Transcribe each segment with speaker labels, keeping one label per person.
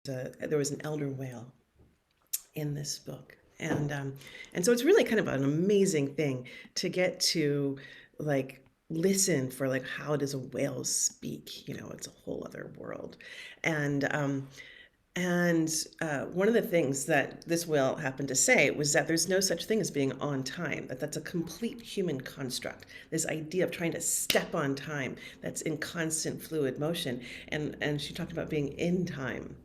Speaker 1: there was an elder whale in this book. And so it's really kind of an amazing thing to get to like listen for like how does a whale speak? You know, it's a whole other world. And one of the things that this whale happened to say was that there's no such thing as being on time, that that's a complete human construct. This idea of trying to step on time that's in constant fluid motion. And she talked about being in time.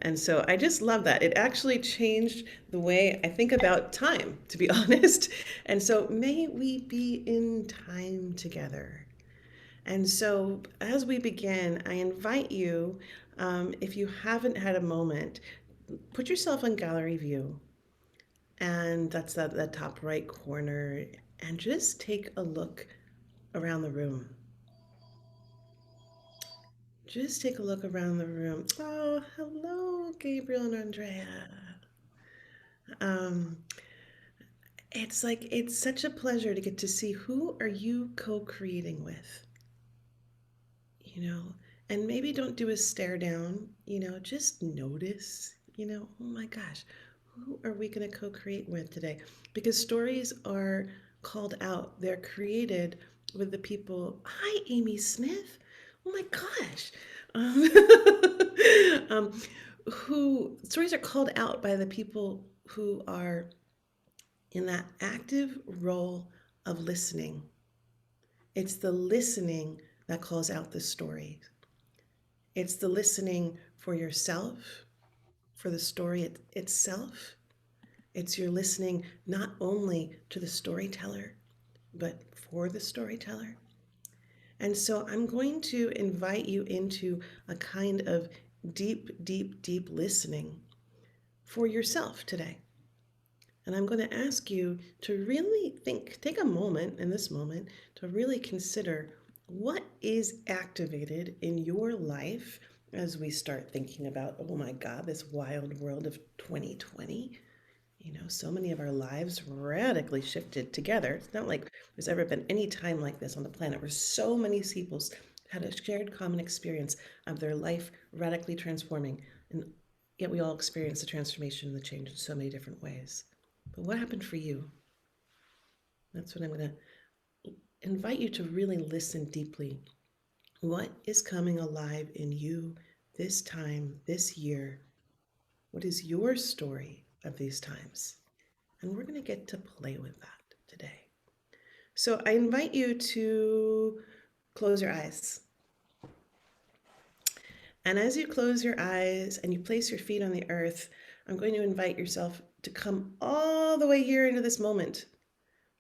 Speaker 1: And so I just love that. It actually changed the way I think about time, to be honest. And so may we be in time together. And so, as we begin, I invite you, if you haven't had a moment, put yourself on gallery view, and that's the top right corner, and just take a look around the room. Just take a look around the room. Oh, hello, Gabriel and Andrea. Um, it's like it's such a pleasure to get to see who are you co-creating with, you know, and maybe don't do a stare down, you know, just notice, you know, oh my gosh, who are we going to co-create with today? Because stories are called out, they're created with the people. Hi, Amy Smith. Oh my gosh. Um, who stories are called out by the people who are in that active role of listening. It's the listening that calls out the story. It's the listening for yourself, for the story itself. It's your listening not only to the storyteller, but for the storyteller. And so I'm going to invite you into a kind of deep, deep, deep listening for yourself today. And I'm going to ask you to really think, take a moment in this moment to really consider what is activated in your life as we start thinking about, oh my God, this wild world of 2020. You know, so many of our lives radically shifted together. It's not like there's ever been any time like this on the planet where so many people had a shared common experience of their life radically transforming. And yet we all experience the transformation and the change in so many different ways. But what happened for you? That's what I'm going to invite you to really listen deeply. What is coming alive in you this time, this year? What is your story of these times? And we're going to get to play with that today. So I invite you to close your eyes. And as you close your eyes and you place your feet on the earth, I'm going to invite yourself to come all the way here into this moment,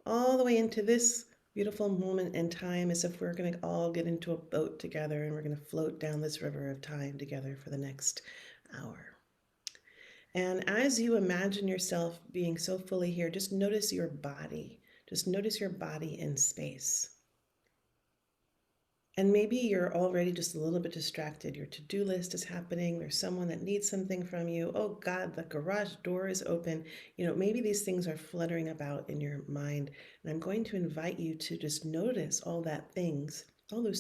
Speaker 1: all the way into this beautiful moment in time, as if we're going to all get into a boat together and we're going to float down this river of time together for the next hour. And as you imagine yourself being so fully here, just notice your body. Just notice your body in space. And maybe you're already just a little bit distracted. Your to-do list is happening. There's someone that needs something from you. Oh God, the garage door is open. You know, maybe these things are fluttering about in your mind. And I'm going to invite you to just notice all those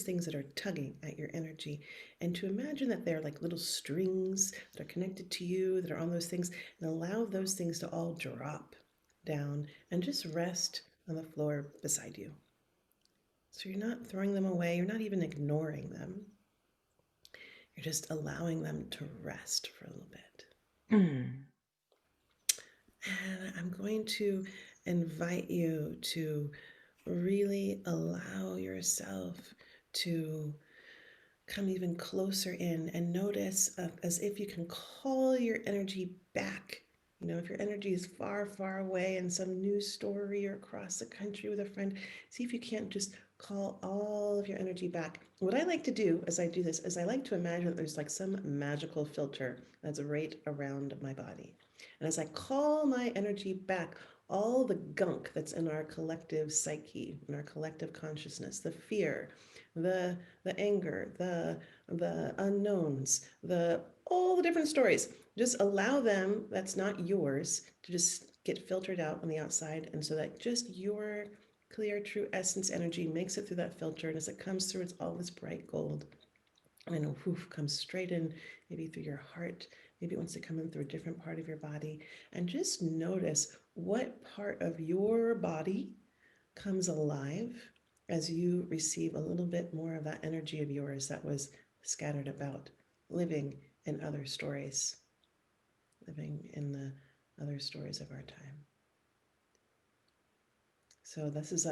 Speaker 1: things that are tugging at your energy, and to imagine that they're like little strings that are connected to you, that are on those things, and allow those things to all drop down and just rest on the floor beside you. So you're not throwing them away, you're not even ignoring them. You're just allowing them to rest for a little bit.
Speaker 2: Mm.
Speaker 1: And I'm going to invite you to really allow yourself to come even closer in and notice as if you can call your energy back. You know, if your energy is far, far away in some news story or across the country with a friend, see if you can't just call all of your energy back. What I like to do as I do this is I like to imagine that there's like some magical filter that's right around my body. And as I call my energy back, all the gunk that's in our collective psyche, in our collective consciousness, the fear, the the anger, the unknowns, the all the different stories. Just allow them, that's not yours, to just get filtered out on the outside, and so that just your clear, true essence energy makes it through that filter, and as it comes through, it's all this bright gold. And then whoof comes straight in, maybe through your heart, Maybe it wants to come in through a different part of your body. And just notice what part of your body comes alive as you receive a little bit more of that energy of yours that was scattered about, living in other stories, living in the other stories of our time. So this is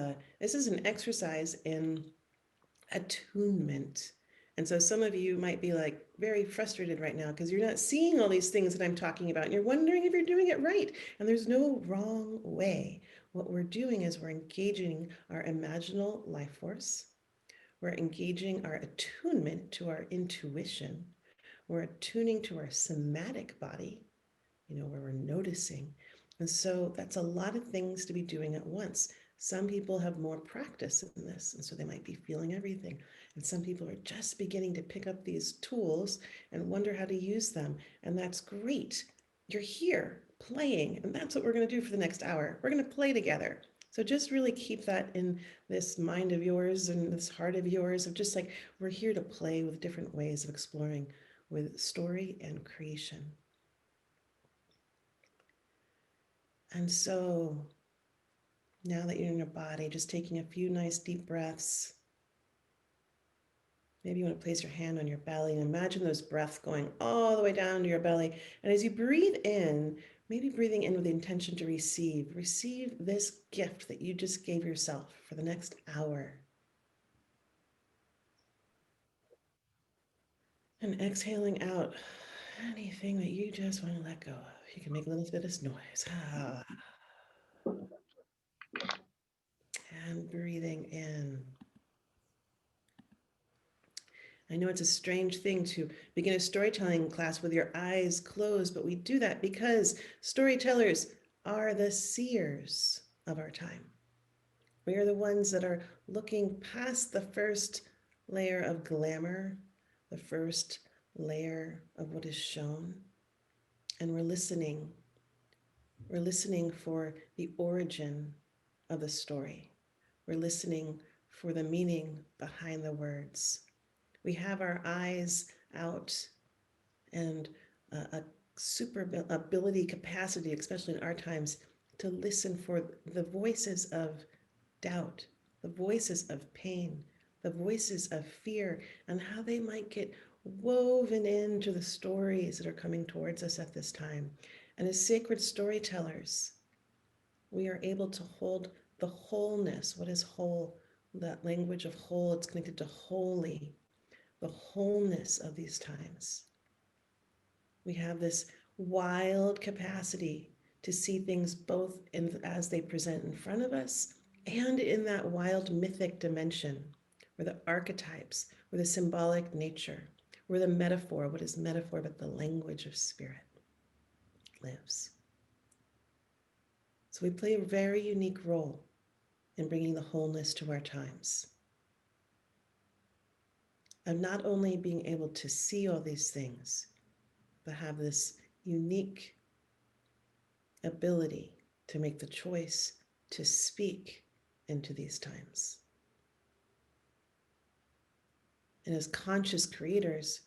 Speaker 1: an exercise in attunement. And so some of you might be like very frustrated right now because you're not seeing all these things that I'm talking about and you're wondering if you're doing it right. And there's no wrong way. What we're doing is we're engaging our imaginal life force. We're engaging our attunement to our intuition. We're attuning to our somatic body, where we're noticing. And so that's a lot of things to be doing at once. Some people have more practice in this, and so they might be feeling everything. And some people are just beginning to pick up these tools and wonder how to use them. And that's great. You're here playing, and that's what we're going to do for the next hour. We're going to play together. So just really keep that in this mind of yours and this heart of yours of just like we're here to play with different ways of exploring with story and creation. And so now that you're in your body, just taking a few nice deep breaths. Maybe you want to place your hand on your belly and imagine those breaths going all the way down to your belly. And as you breathe in, maybe breathing in with the intention to receive this gift that you just gave yourself for the next hour. And exhaling out anything that you just want to let go of. You can make a little bit of noise. And breathing in. I know it's a strange thing to begin a storytelling class with your eyes closed, but we do that because storytellers are the seers of our time. We are the ones that are looking past the first layer of glamour, the first layer of what is shown, and we're listening. We're listening for the origin of the story. We're listening for the meaning behind the words. We have our eyes out and a super ability, capacity, especially in our times, to listen for the voices of doubt, the voices of pain, the voices of fear, and how they might get woven into the stories that are coming towards us at this time. And as sacred storytellers, we are able to hold the wholeness. What is whole? That language of whole, it's connected to holy, the wholeness of these times. We have this wild capacity to see things both as they present in front of us and in that wild mythic dimension where the archetypes, where the symbolic nature, where the metaphor, what is metaphor but the language of spirit, lives. So we play a very unique role in bringing the wholeness to our times. Of not only being able to see all these things, but have this unique ability to make the choice to speak into these times. And as conscious creators,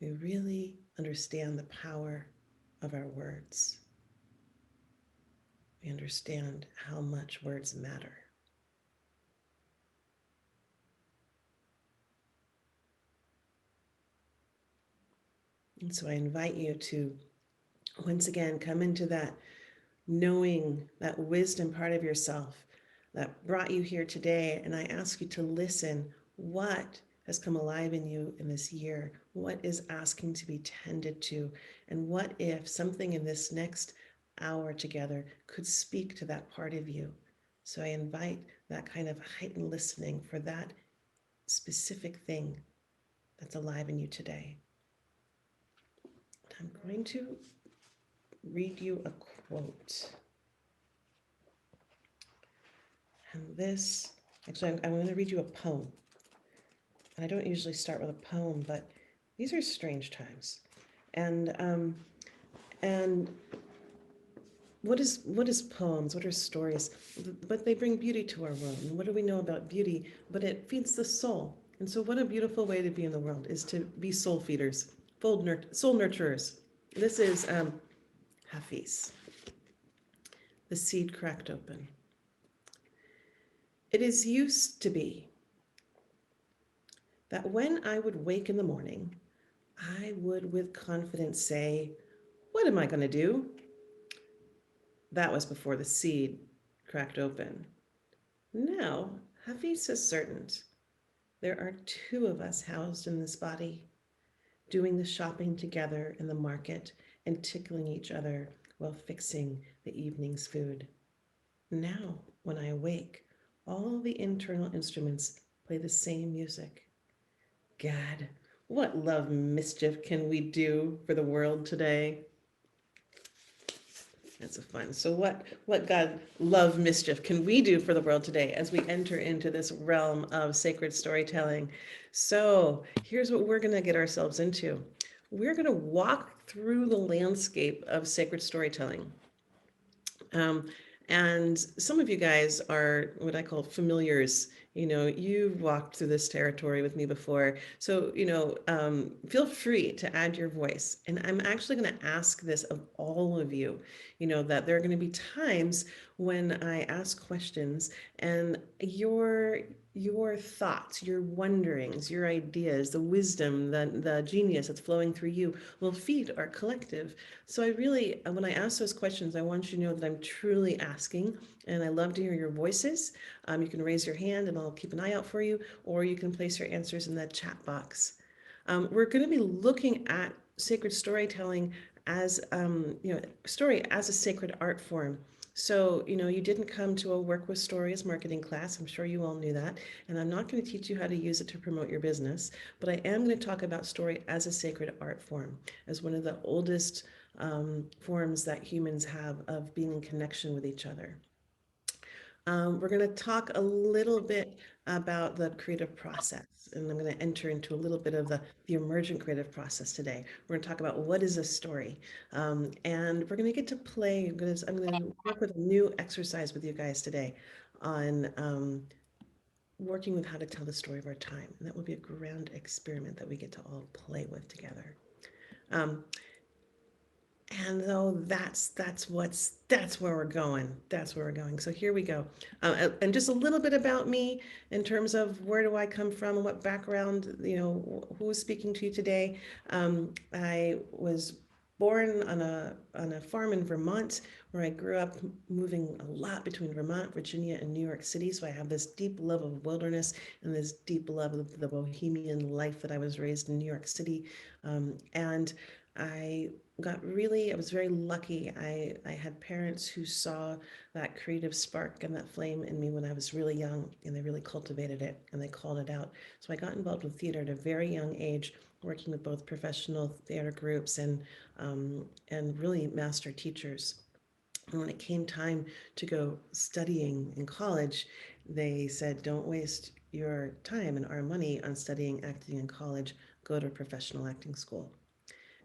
Speaker 1: we really understand the power of our words. We understand how much words matter. And so I invite you to once again come into that knowing, that wisdom part of yourself that brought you here today. And I ask you to listen. What has come alive in you in this year? What is asking to be tended to? And what if something in this next hour together could speak to that part of you? So I invite that kind of heightened listening for that specific thing that's alive in you today. I'm going to read you a quote. And this, actually, I'm going to read you a poem. And I don't usually start with a poem, but these are strange times. And what is poems? What are stories? But they bring beauty to our world. And what do we know about beauty? But it feeds the soul. And so what a beautiful way to be in the world is to be soul feeders. soul nurturers. This is Hafiz, the seed cracked open. It is used to be that when I would wake in the morning, I would with confidence say, "What am I going to do?" That was before the seed cracked open. Now, Hafiz is certain there are two of us housed in this body, doing the shopping together in the market and tickling each other while fixing the evening's food. Now, when I awake, all the internal instruments play the same music. God, what love mischief can we do for the world today? That's a fun. So what God love mischief can we do for the world today as we enter into this realm of sacred storytelling? So here's what we're going to get ourselves into. We're going to walk through the landscape of sacred storytelling. Um, and some of you guys are what I call familiars. You know, you've walked through this territory with me before. So, feel free to add your voice. And I'm actually going to ask this of all of you, that there are going to be times when I ask questions and your thoughts, your wonderings, your ideas, the wisdom, the genius that's flowing through you will feed our collective. So I really, when I ask those questions, I want you to know that I'm truly asking, and I love to hear your voices. You can raise your hand, and I'll keep an eye out for you, or you can place your answers in that chat box. We're going to be looking at sacred storytelling as, story as a sacred art form. So, you didn't come to a work with stories marketing class. I'm sure you all knew that. And I'm not going to teach you how to use it to promote your business, but I am going to talk about story as a sacred art form, as one of the oldest forms that humans have of being in connection with each other. We're going to talk a little bit about the creative process, and I'm going to enter into a little bit of the emergent creative process today. We're going to talk about what is a story, and we're going to get to play. I'm going to work with a new exercise with you guys today on working with how to tell the story of our time, and that will be a grand experiment that we get to all play with together. Um, and though that's where we're going. That's where we're going. So here we go. And just a little bit about me in terms of where do I come from and what background, who is speaking to you today. I was born on a farm in Vermont where I grew up moving a lot between Vermont, Virginia, and New York City. So I have this deep love of wilderness and this deep love of the bohemian life that I was raised in New York City. And I I was very lucky. I had parents who saw that creative spark and that flame in me when I was really young, and they really cultivated it and they called it out. So I got involved with theater at a very young age, working with both professional theater groups and really master teachers. And when it came time to go studying in college, they said, "Don't waste your time and our money on studying acting in college. Go to a professional acting school."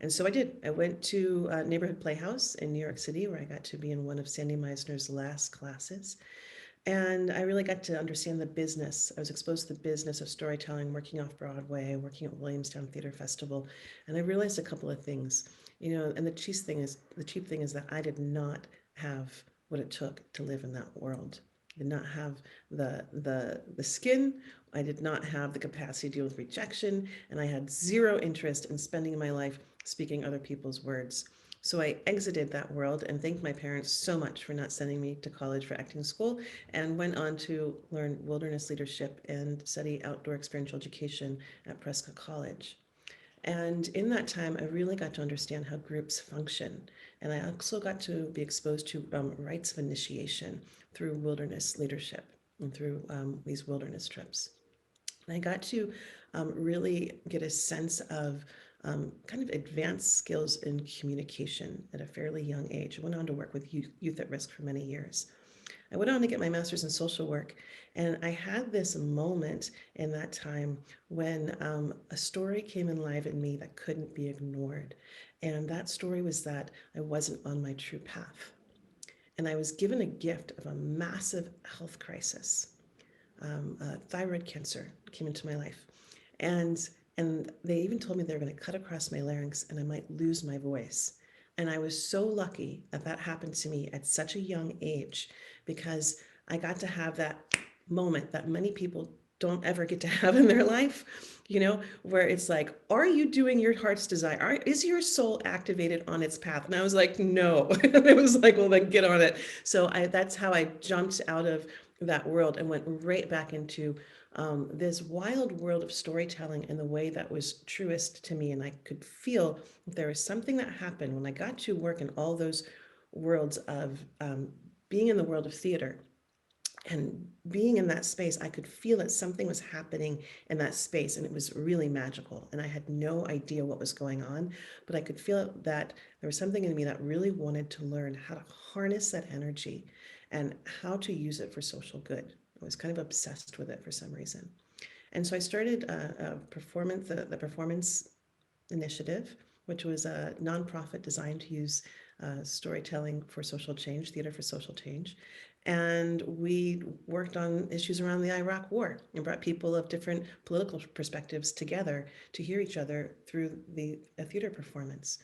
Speaker 1: And so I did. I went to a neighborhood playhouse in New York City where I got to be in one of Sandy Meisner's last classes. And I really got to understand the business. I was exposed to the business of storytelling, working off Broadway, working at Williamstown Theater Festival. And I realized a couple of things, and the cheap thing is that I did not have what it took to live in that world. I did not have the skin. I did not have the capacity to deal with rejection, and I had zero interest in spending my life speaking other people's words. So I exited that world and thanked my parents so much for not sending me to college for acting school, and went on to learn wilderness leadership and study outdoor experiential education at Prescott College. And in that time, I really got to understand how groups function. And I also got to be exposed to rites of initiation through wilderness leadership and through these wilderness trips. And I got to really get a sense of kind of advanced skills in communication at a fairly young age. I went on to work with youth at risk for many years. I went on to get my master's in social work, and I had this moment in that time when a story came alive in me that couldn't be ignored. And that story was that I wasn't on my true path. And I was given a gift of a massive health crisis. Thyroid cancer came into my life. And And they even told me they were going to cut across my larynx and I might lose my voice. And I was so lucky that that happened to me at such a young age because I got to have that moment that many people don't ever get to have in their life, where it's like, are you doing your heart's desire? Is your soul activated on its path? And I was like, no. It was like, well, then get on it. So that's how I jumped out of that world and went right back into this wild world of storytelling in the way that was truest to me. And I could feel there was something that happened when I got to work in all those worlds of being in the world of theater and being in that space. I could feel that something was happening in that space, and it was really magical. And I had no idea what was going on, but I could feel that there was something in me that really wanted to learn how to harness that energy and how to use it for social good. I was kind of obsessed with it for some reason. And so I started a performance, the Performance Initiative, which was a nonprofit designed to use storytelling for social change, theater for social change. And we worked on issues around the Iraq War and brought people of different political perspectives together to hear each other through a theater performance.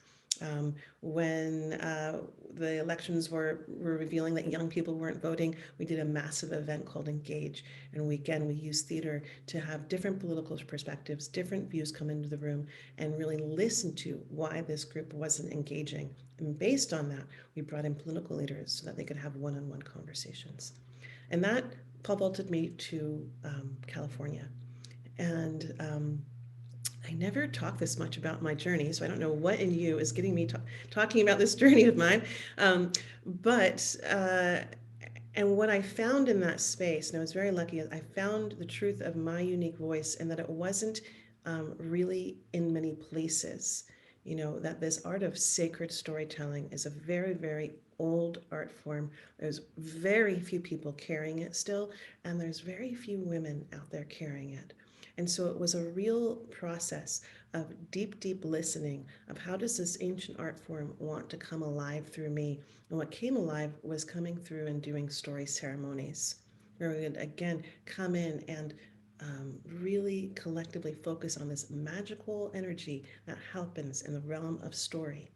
Speaker 1: When the elections were revealing that young people weren't voting, we did a massive event called Engage. And we used theater to have different political perspectives, different views come into the room, and really listen to why this group wasn't engaging. And based on that, we brought in political leaders so that they could have one-on-one conversations. And that vaulted me to California. And I never talk this much about my journey, so I don't know what in you is getting me talking about this journey of mine. Um, but and what I found in that space, and I was very lucky, I found the truth of my unique voice, and that it wasn't really in many places. That this art of sacred storytelling is a very, very old art form. There's very few people carrying it still, and there's very few women out there carrying it. And so it was a real process of deep, deep listening of how does this ancient art form want to come alive through me. And what came alive was coming through and doing story ceremonies, where we would again come in and really collectively focus on this magical energy that happens in the realm of story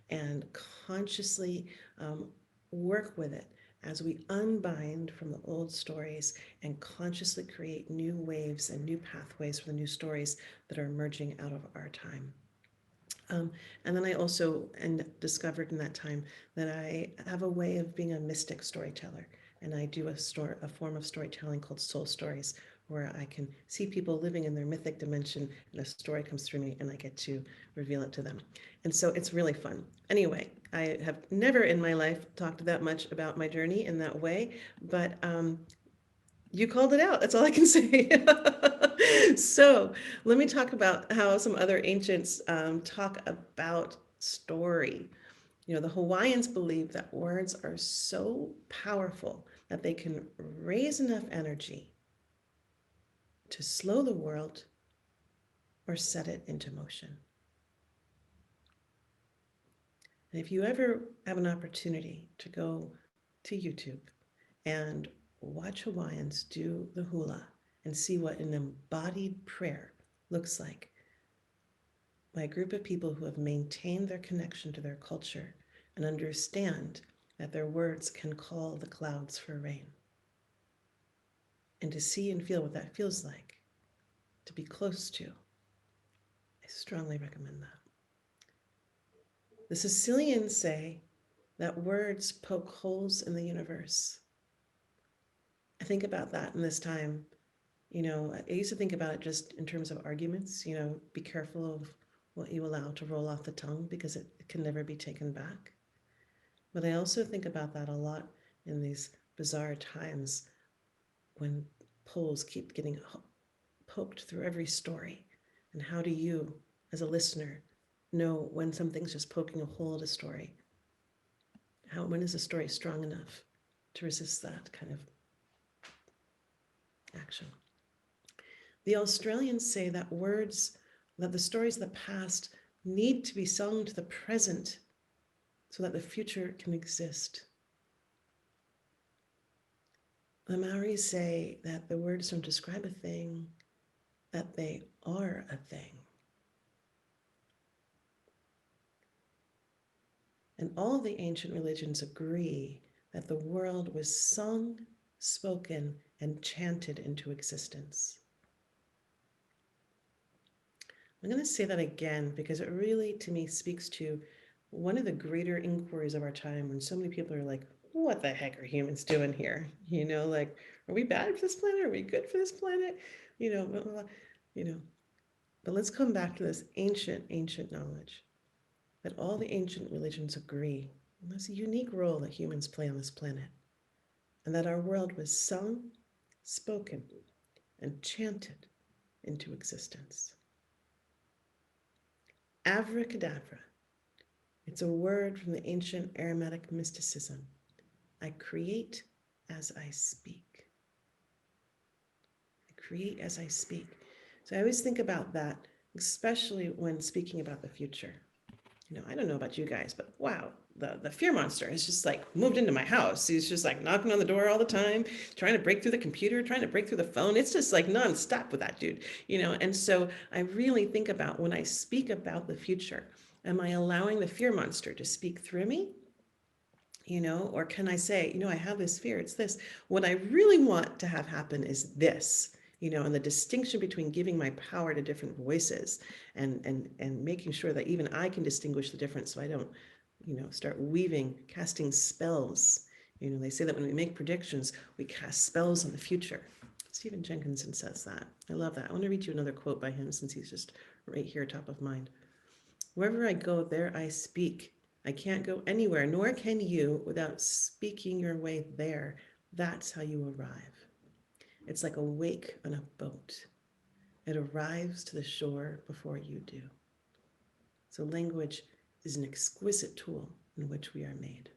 Speaker 1: and consciously um, work with it as we unbind from the old stories and consciously create new waves and new pathways for the new stories that are emerging out of our time. Um, and then I also discovered in that time that I have a way of being a mystic storyteller. And I do a form of storytelling called soul stories, where I can see people living in their mythic dimension and a story comes through me and I get to reveal it to them. And so it's really fun. Anyway, I have never in my life talked that much about my journey in that way, but you called it out. That's all I can say. So let me talk about how some other ancients talk about story. The Hawaiians believe that words are so powerful that they can raise enough energy to slow the world or set it into motion. And if you ever have an opportunity to go to YouTube and watch Hawaiians do the hula and see what an embodied prayer looks like by a group of people who have maintained their connection to their culture and understand that their words can call the clouds for rain. And to see and feel what that feels like, to be close to, I strongly recommend that. The Sicilians say that words poke holes in the universe. I think about that in this time. I used to think about it just in terms of arguments, be careful of what you allow to roll off the tongue because it can never be taken back. But I also think about that a lot in these bizarre times when poles keep getting poked through every story. And how do you, as a listener, know when something's just poking a hole at a story? When is a story strong enough to resist that kind of action? The Australians say that that the stories of the past need to be sung to the present so that the future can exist. The Maoris say that the words don't describe a thing, that they are a thing. And all the ancient religions agree that the world was sung, spoken, and chanted into existence. I'm going to say that again because it really, to me, speaks to one of the greater inquiries of our time when so many people are like, what the heck are humans doing here? Like, are we bad for this planet? Are we good for this planet? Blah, blah, blah. you know. But let's come back to this ancient knowledge that all the ancient religions agree on this unique role that humans play on this planet, and that our world was sung, spoken, and chanted into existence. Abracadabra. It's a word from the ancient Aramaic mysticism. I create as I speak. I create as I speak. So I always think about that, especially when speaking about the future. I don't know about you guys, but wow, the fear monster has just like moved into my house. He's just like knocking on the door all the time, trying to break through the computer, trying to break through the phone. It's just like nonstop with that dude. And so I really think about when I speak about the future, am I allowing the fear monster to speak through me? Or can I say, I have this fear, it's this. What I really want to have happen is this, and the distinction between giving my power to different voices and making sure that even I can distinguish the difference so I don't, start weaving, casting spells. They say that when we make predictions, we cast spells on the future. Stephen Jenkinson says that. I love that. I want to read you another quote by him since he's just right here, top of mind. Wherever I go, there I speak. I can't go anywhere, nor can you, without speaking your way there. That's how you arrive. It's like a wake on a boat. It arrives to the shore before you do. So language is an exquisite tool in which we are made.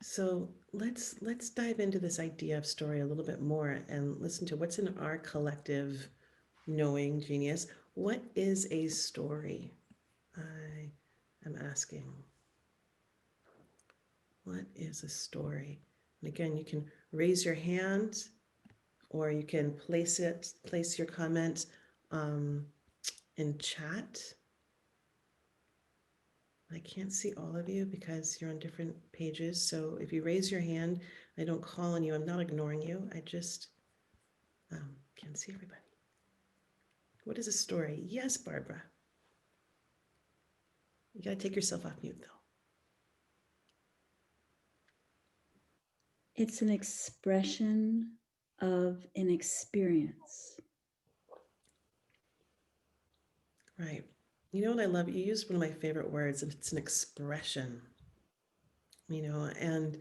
Speaker 1: So let's dive into this idea of story a little bit more and listen to what's in our collective knowing genius. What is a story? I am asking, what is a story? And again, you can raise your hand or you can place your comment in chat. I can't see all of you because you're on different pages. So if you raise your hand, I don't call on you. I'm not ignoring you. I just can't see everybody. What is a story? Yes, Barbara. You got to take yourself off mute, though.
Speaker 2: It's an expression of an experience.
Speaker 1: Right. You know what I love? You used one of my favorite words, and it's an expression. And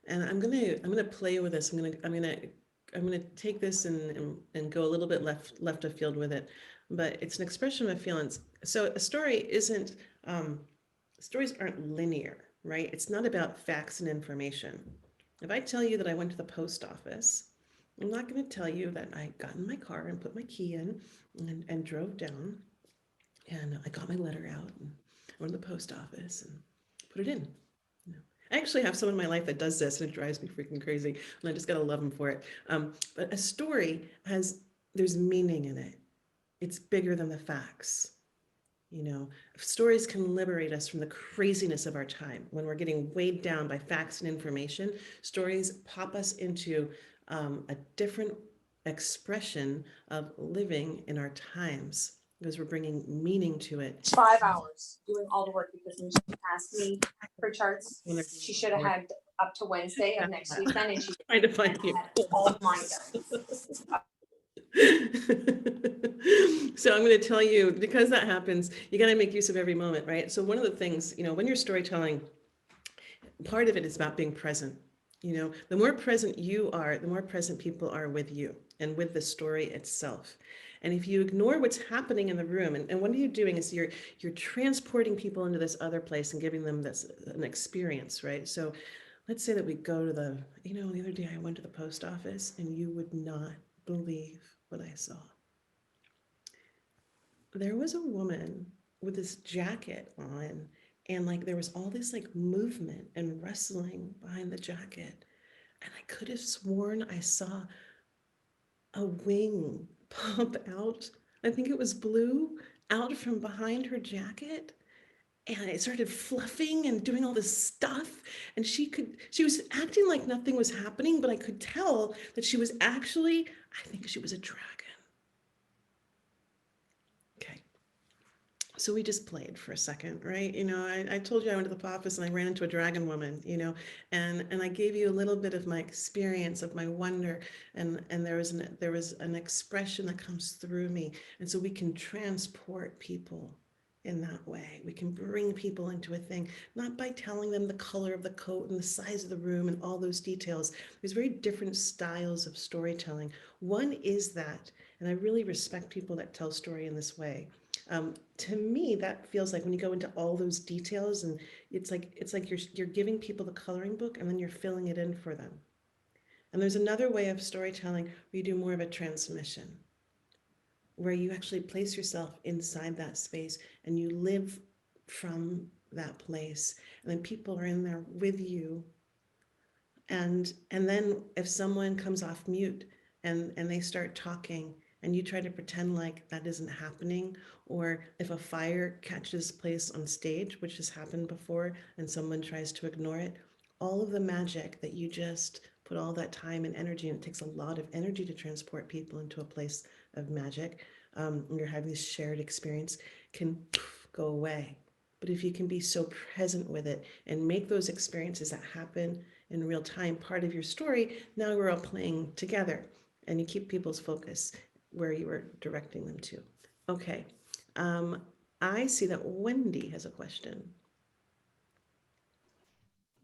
Speaker 1: I'm gonna play with this. I'm gonna take this and go a little bit left of field with it, but it's an expression of feelings. So a story isn't stories aren't linear, right? It's not about facts and information. If I tell you that I went to the post office, I'm not going to tell you that I got in my car and put my key in and drove down and I got my letter out and went to the post office and put it in. I actually have someone in my life that does this, and it drives me freaking crazy, and I just gotta love him for it. But a story there's meaning in it. It's bigger than the facts. Stories can liberate us from the craziness of our time. When we're getting weighed down by facts and information, stories pop us into a different expression of living in our times because we're bringing meaning to it.
Speaker 3: 5 hours doing all the work because when she asked me for charts, she should have had up to Wednesday of next week done, and she
Speaker 1: trying to find you.
Speaker 3: had all of mine done.
Speaker 1: So I'm going to tell you, because that happens, you got to make use of every moment, right? So one of the things, when you're storytelling, part of it is about being present. The more present you are, the more present people are with you and with the story itself. And if you ignore what's happening in the room, and what are you doing is you're transporting people into this other place and giving them an experience, right? So let's say that we go to the other day I went to the post office and you would not believe what I saw. There was a woman with this jacket on, and like there was all this like movement and rustling behind the jacket, and I could have sworn I saw a wing pop out. I think it was blue, out from behind her jacket. and it started fluffing and doing all this stuff, and she was acting like nothing was happening, but I could tell that she was actually, I think she was a dragon. Okay, so we just played for a second, right? I told you I went to the office and I ran into a dragon woman, and I gave you a little bit of my experience, of my wonder, and there was an expression that comes through me, and so we can transport people in that way. We can bring people into a thing, not by telling them the color of the coat and the size of the room and all those details. There's very different styles of storytelling. One is that, and I really respect people that tell story in this way. To me, that feels like when you go into all those details, and it's like you're giving people the coloring book and then you're filling it in for them. And there's another way of storytelling where you do more of a transmission, where you actually place yourself inside that space and you live from that place, and then people are in there with you, and then if someone comes off mute and they start talking and you try to pretend like that isn't happening, or if a fire catches place on stage, which has happened before, and someone tries to ignore it, all of the magic that you just put all that time and energy, and it takes a lot of energy to transport people into a place of magic, you're having this shared experience, can go away. But if you can be so present with it and make those experiences that happen in real time part of your story, now we're all playing together, and you keep people's focus where you were directing them to. Okay. Um, I see that Wendy has a question.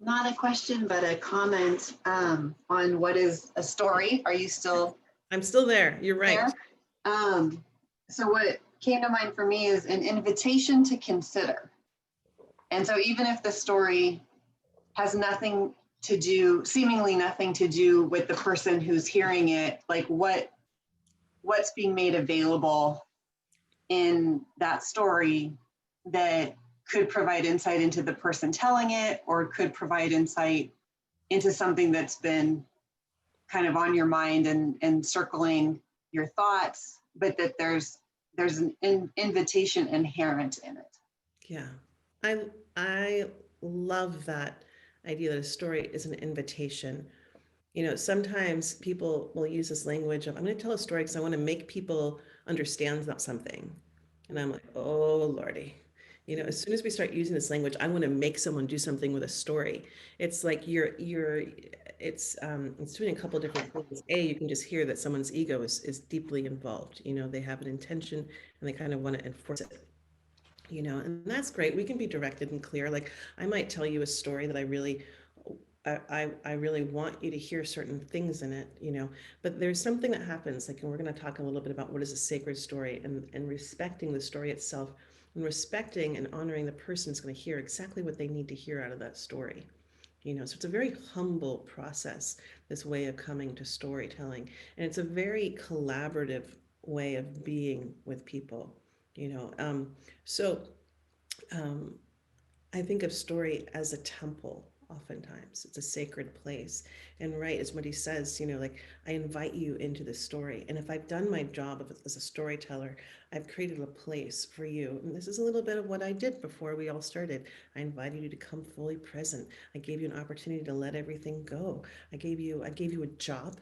Speaker 4: Not a question, but a comment on what is a story. Are you still
Speaker 1: I'm still there. You're right.
Speaker 4: there? So what came to mind for me is an invitation to consider. And so even if the story has nothing to do, seemingly nothing to do with the person who's hearing it, like what's being made available in that story that could provide insight into the person telling it, or could provide insight into something that's been kind of on your mind and circling your thoughts, but that there's an invitation inherent in it.
Speaker 1: Yeah. I love that idea that a story is an invitation. Sometimes people will use this language of, I'm going to tell a story because I want to make people understand something. And I'm like, oh, Lordy. As soon as we start using this language, I want to make someone do something with a story. It's like it's doing a couple of different things. You can just hear that someone's ego is deeply involved. They have an intention and they kind of want to enforce it. And that's great. We can be directed and clear. Like, I might tell you a story that I really want you to hear certain things in it, but there's something that happens, like, and we're going to talk a little bit about what is a sacred story, and respecting the story itself, and respecting and honoring the person is going to hear exactly what they need to hear out of that story. So it's a very humble process, this way of coming to storytelling, and it's a very collaborative way of being with people, so um, I think of story as a temple. Oftentimes it's a sacred place, and right is what he says, like, I invite you into the story, and if I've done my job as a storyteller, I've created a place for you. And this is a little bit of what I did before we all started. I invited you to come fully present. I gave you an opportunity to let everything go. I gave you a job,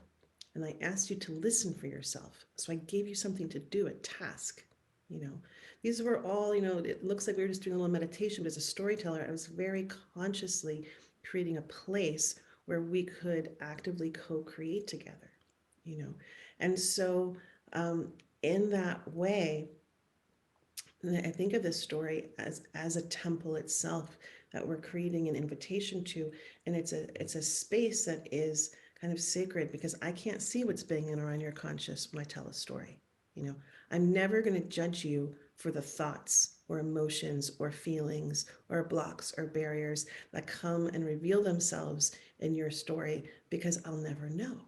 Speaker 1: and I asked you to listen for yourself, so I gave you something to do, a task. you know these were all, it looks like we were just doing a little meditation, but as a storyteller, I was very consciously creating a place where we could actively co-create together. you know and so, in that way, I think of this story as a temple itself that we're creating an invitation to, and it's a space that is kind of sacred, because I can't see what's being in around your conscious when I tell a story. You know, I'm never going to judge you for the thoughts or emotions or feelings or blocks or barriers that come and reveal themselves in your story, because I'll never know.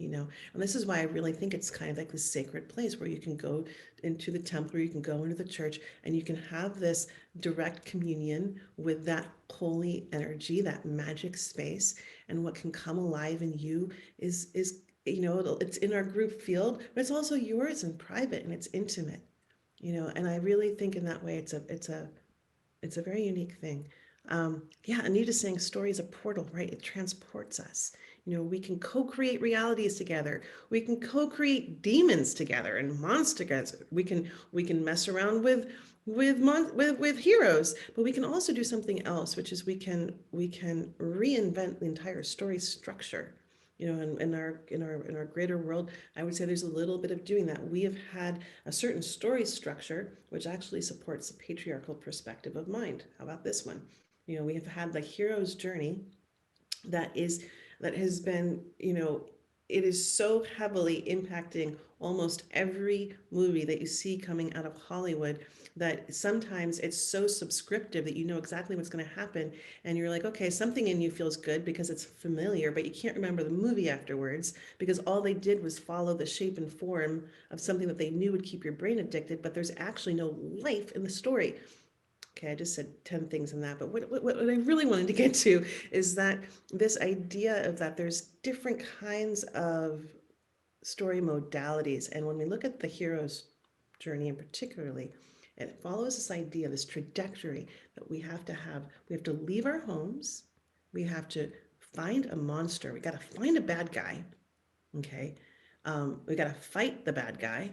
Speaker 1: And this is why I really think it's kind of like this sacred place where you can go into the temple, or you can go into the church, and you can have this direct communion with that holy energy, that magic space. And what can come alive in you is it's in our group field, but it's also yours in private, and it's intimate. And I really think in that way, It's a very unique thing. Yeah, Anita's saying story is a portal, right? It transports us. We can co-create realities together. We can co-create demons together and monsters. We can mess around with heroes, but we can also do something else, which is we can reinvent the entire story structure. In our greater world, I would say there's a little bit of doing that. We have had a certain story structure which actually supports the patriarchal perspective of mind. How about this one? We have had the hero's journey that is that has been, it is so heavily impacting almost every movie that you see coming out of Hollywood, that sometimes it's so subscriptive that you know exactly what's going to happen, and you're like, okay, something in you feels good because it's familiar, but you can't remember the movie afterwards because all they did was follow the shape and form of something that they knew would keep your brain addicted, but there's actually no life in the story. Okay, I just said 10 things in that, but what I really wanted to get to is that this idea of that there's different kinds of story modalities. And when we look at the hero's journey in particularly, it follows this idea, this trajectory that we have to leave our homes, we have to find a monster, we got to find a bad guy, okay? We got to fight the bad guy,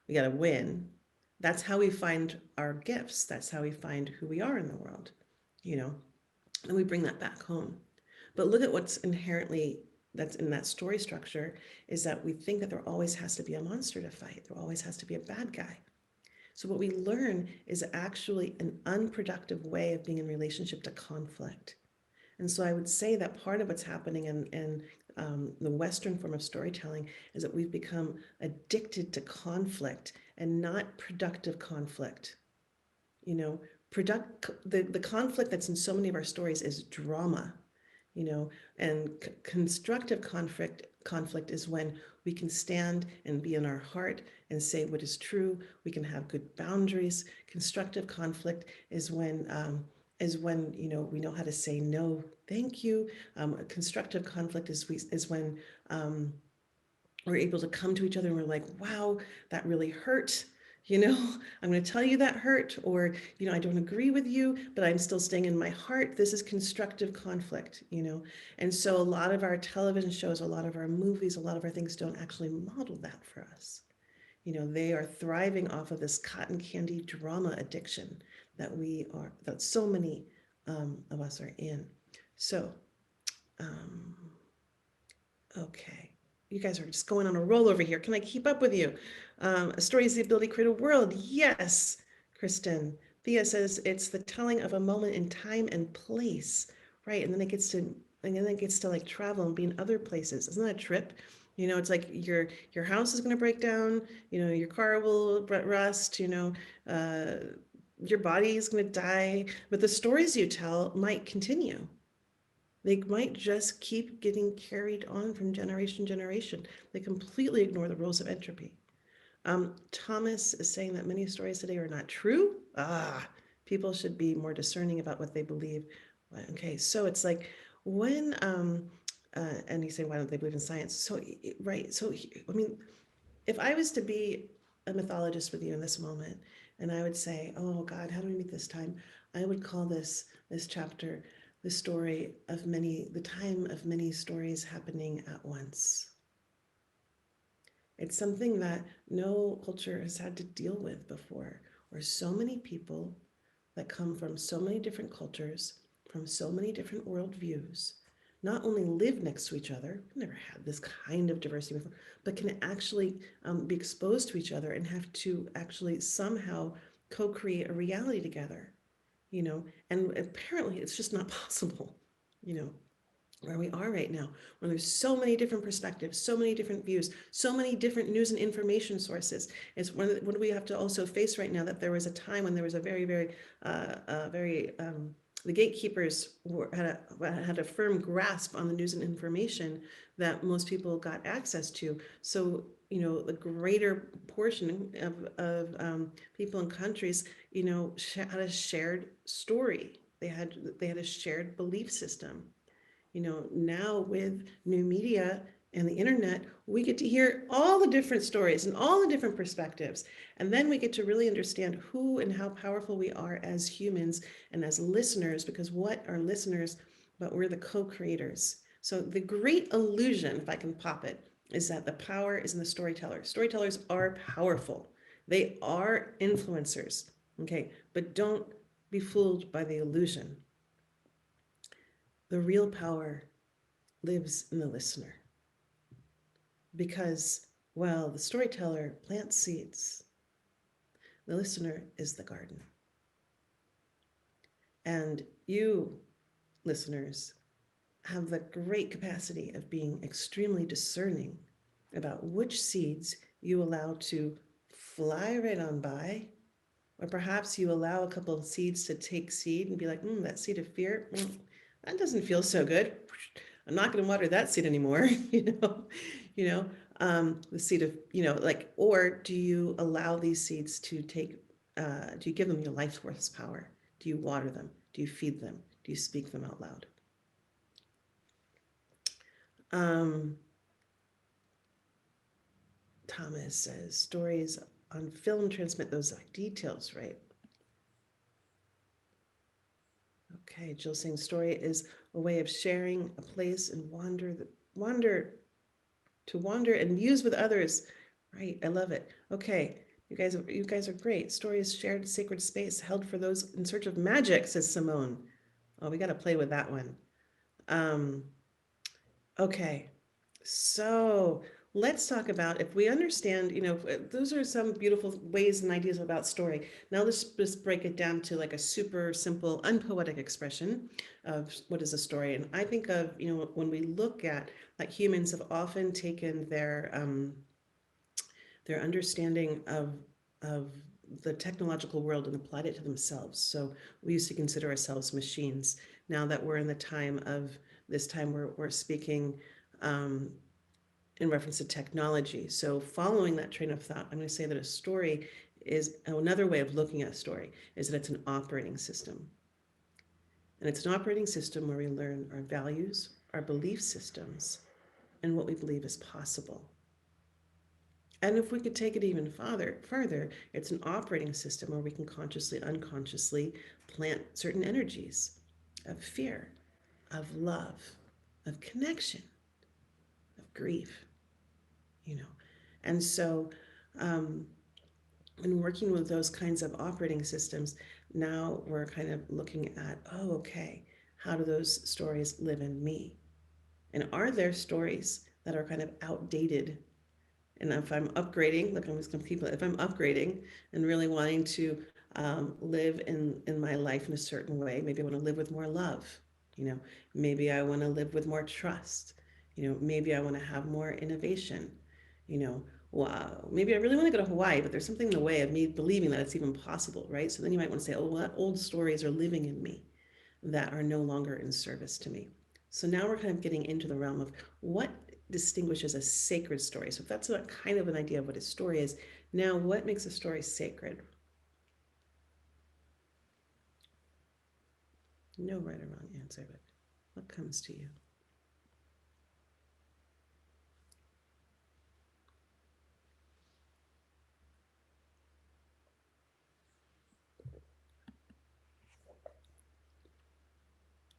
Speaker 1: we got to win. That's how we find our gifts. That's how we find who we are in the world, you know, and we bring that back home. But look at what's inherently that's in that story structure is that we think that there always has to be a monster to fight. There always has to be a bad guy. So what we learn is actually an unproductive way of being in relationship to conflict. And so I would say that part of what's happening in the Western form of storytelling is that we've become addicted to conflict and not productive conflict. You know, the conflict that's in so many of our stories is drama, and constructive conflict is when we can stand and be in our heart and say what is true. We can have good boundaries. Constructive conflict is when we know how to say no, thank you. Constructive conflict is when we're able to come to each other and we're like, wow, that really hurt. I'm going to tell you that hurt, or, I don't agree with you, but I'm still staying in my heart. This is constructive conflict. And so a lot of our television shows, a lot of our movies, a lot of our things don't actually model that for us. They are thriving off of this cotton candy drama addiction that so many of us are in. So, um, okay. You guys are just going on a roll over here. Can I keep up with you? A story is the ability to create a world. Yes, Kristen. Thea says it's the telling of a moment in time and place, right? And then it gets to like travel and be in other places. Isn't that a trip? It's like your house is going to break down. Your car will rust. Your body is going to die, but the stories you tell might continue. They might just keep getting carried on from generation to generation. They completely ignore the rules of entropy. Thomas is saying that many stories today are not true. People should be more discerning about what they believe. Okay, so it's like when, and he's saying, why don't they believe in science? So, right. So, I mean, if I was to be a mythologist with you in this moment, and I would say, oh God, how do we meet this time? I would call this chapter the story of the time of many stories happening at once. It's something that no culture has had to deal with before, where so many people that come from so many different cultures, from so many different worldviews, not only live next to each other, never had this kind of diversity before, but can actually be exposed to each other and have to actually somehow co-create a reality together, and apparently it's just not possible, you know where we are right now, when there's so many different perspectives, so many different views, so many different news and information sources. It's what do we have to also face right now, that there was a time when there was a very, very, the gatekeepers had a firm grasp on the news and information that most people got access to. So, the greater portion of people and countries, had a shared story. They had a shared belief system. Now with new media and the internet, we get to hear all the different stories and all the different perspectives. And then we get to really understand who and how powerful we are as humans and as listeners, because what are listeners? But we're the co creators. So, the great illusion, if I can pop it, is that the power is in the storyteller. Storytellers are powerful, they are influencers. Okay, but don't be fooled by the illusion. The real power lives in the listener. Because while the storyteller plants seeds, the listener is the garden. And you, listeners, have the great capacity of being extremely discerning about which seeds you allow to fly right on by, or perhaps you allow a couple of seeds to take seed and be like, that seed of fear, that doesn't feel so good. I'm not going to water that seed anymore. You know, the seed of, like, or do you allow these seeds to take, do you give them your life force power? Do you water them? Do you feed them? Do you speak them out loud? Um, Thomas says stories on film transmit those details, right? Okay, Jill saying story is a way of sharing a place and wander to wander and muse with others. Right, I love it. Okay, you guys are great. Story is shared sacred space held for those in search of magic, says Simone. Oh, we got to play with that one. Um, okay, so let's talk about if we understand, those are some beautiful ways and ideas about story. Now let's just break it down to like a super simple, unpoetic expression of what is a story. And I think of, when we look at like humans have often taken their understanding of the technological world and applied it to themselves. So we used to consider ourselves machines. Now that we're in the time of this time, we're speaking um, in reference to technology. So following that train of thought, I'm going to say that a story is another way of looking at a story is that it's an operating system. And it's an operating system where we learn our values, our belief systems, and what we believe is possible. And if we could take it even further, it's an operating system where we can consciously, unconsciously plant certain energies of fear, of love, of connection, of grief, you know. And so, um, when working with those kinds of operating systems, now we're kind of looking at, oh, okay, how do those stories live in me? And are there stories that are kind of outdated? And if I'm upgrading, look, I'm just going to keep it. If I'm upgrading and really wanting to live in my life in a certain way, maybe I want to live with more love. Maybe I want to live with more trust. Maybe I want to have more innovation. Wow, maybe I really want to go to Hawaii, but there's something in the way of me believing that it's even possible, right? So then you might want to say, oh, what old stories are living in me that are no longer in service to me. So now we're kind of getting into the realm of what distinguishes a sacred story. So if that's a kind of an idea of what a story is, now what makes a story sacred? No right or wrong answer, but what comes to you?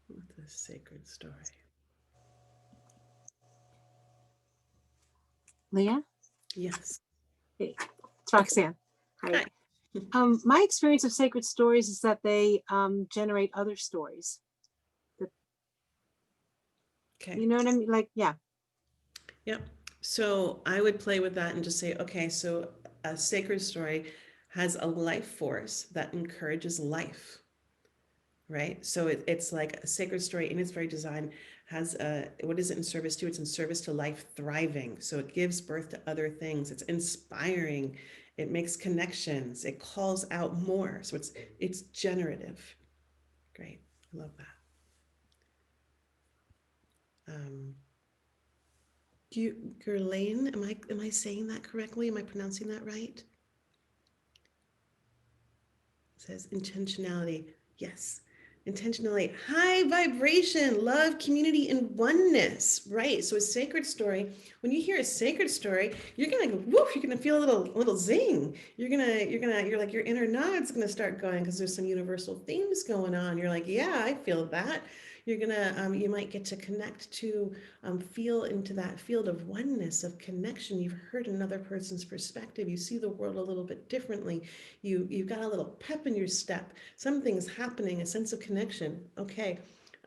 Speaker 1: What's a sacred story?
Speaker 5: Leah?
Speaker 1: Yes.
Speaker 5: Hey, it's Roxanne. Hi.
Speaker 1: Hi.
Speaker 5: My experience of sacred stories is that they generate other stories.
Speaker 1: Okay.
Speaker 5: You know what I mean? Like, yeah.
Speaker 1: Yep. So I would play with that and just say, okay, so a sacred story has a life force that encourages life, right? So it's like a sacred story in its very design has what is it in service to? It's in service to life thriving. So it gives birth to other things. It's inspiring. It makes connections. It calls out more. So it's generative. Great. I love that. Gurlane, am I saying that correctly? Am I pronouncing that right? It says intentionality. Yes. intentionally, high vibration, love, community, and oneness, right? So a sacred story, when you hear a sacred story, you're gonna go woof, you're gonna feel a little zing. You're like your inner nod's gonna start going because there's some universal themes going on. You're like, yeah, I feel that. You might get to connect to, feel into that field of oneness, of connection. You've heard another person's perspective. You see the world a little bit differently. You've got a little pep in your step. Something's happening, a sense of connection. Okay.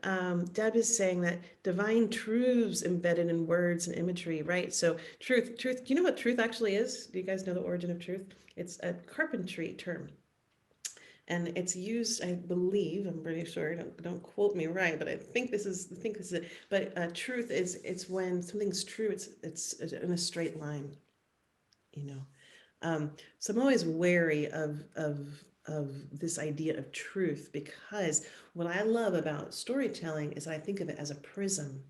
Speaker 1: Deb is saying that divine truths embedded in words and imagery, right? So truth. Do you know what truth actually is? Do you guys know the origin of truth? It's a carpentry term, and it's used, I believe, I'm pretty sure, don't quote me right, but I think this is it. But truth is, it's when something's true, it's in a straight line, you know. So I'm always wary of this idea of truth, because what I love about storytelling is I think of it as a prism,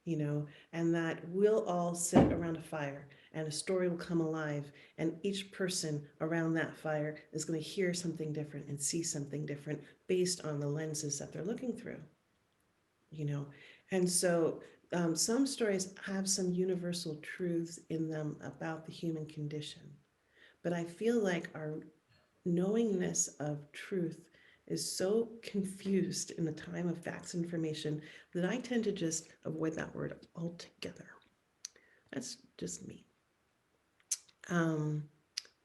Speaker 1: you know, and that we'll all sit around a fire and a story will come alive, and each person around that fire is going to hear something different and see something different based on the lenses that they're looking through, you know. And so some stories have some universal truths in them about the human condition, but I feel like our knowingness of truth is so confused in the time of facts information that I tend to just avoid that word altogether. That's just me. Um,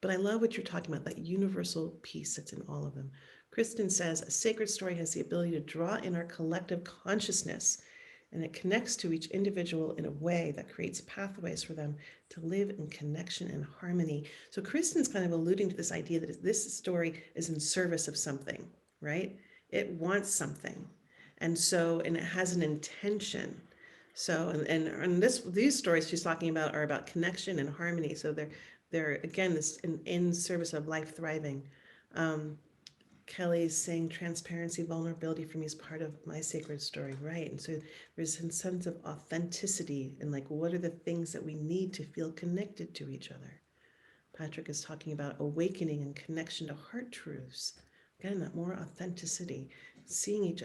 Speaker 1: but I love what you're talking about, that universal piece that's in all of them. Kristen says a sacred story has the ability to draw in our collective consciousness, and it connects to each individual in a way that creates pathways for them to live in connection and harmony. So Kristen's kind of alluding to this idea that this story is in service of something, right? It wants something. And it has an intention. So, and these stories she's talking about are about connection and harmony. So they're again, this in service of life thriving. Um, Kelly's saying transparency, vulnerability for me is part of my sacred story, right? And so there's a sense of authenticity and like, what are the things that we need to feel connected to each other? Patrick is talking about awakening and connection to heart truths. Again, that more authenticity, seeing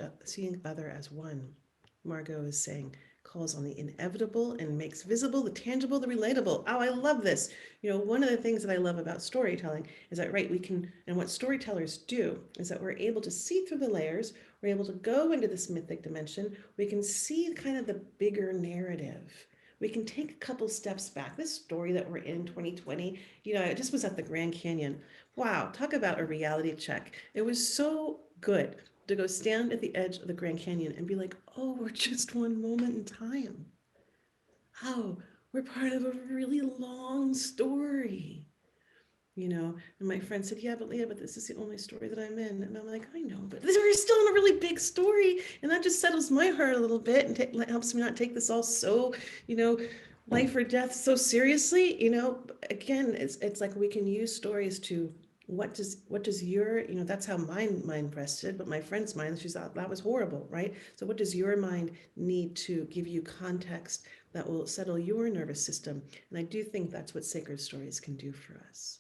Speaker 1: other as one. Margot is saying calls on the inevitable and makes visible the tangible, the relatable. Oh, I love this. You know, one of the things that I love about storytelling is that, right, we can, and what storytellers do is that we're able to see through the layers. We're able to go into this mythic dimension. We can see kind of the bigger narrative. We can take a couple steps back. This story that we're in 2020, you know, I just was at the Grand Canyon. Wow, talk about a reality check. It was so good to go stand at the edge of the Grand Canyon and be like, oh, we're just one moment in time. Oh, we're part of a really long story. You know, and my friend said, yeah, but Leah, but this is the only story that I'm in. And I'm like, I know, but we're still in a really big story. And that just settles my heart a little bit and helps me not take this all so, you know, life or death so seriously. You know, again, it's like we can use stories to, what does your, you know, that's how my mind rested, but my friend's mind, she thought that was horrible, right? So what does your mind need to give you context that will settle your nervous system? And I do think that's what sacred stories can do for us.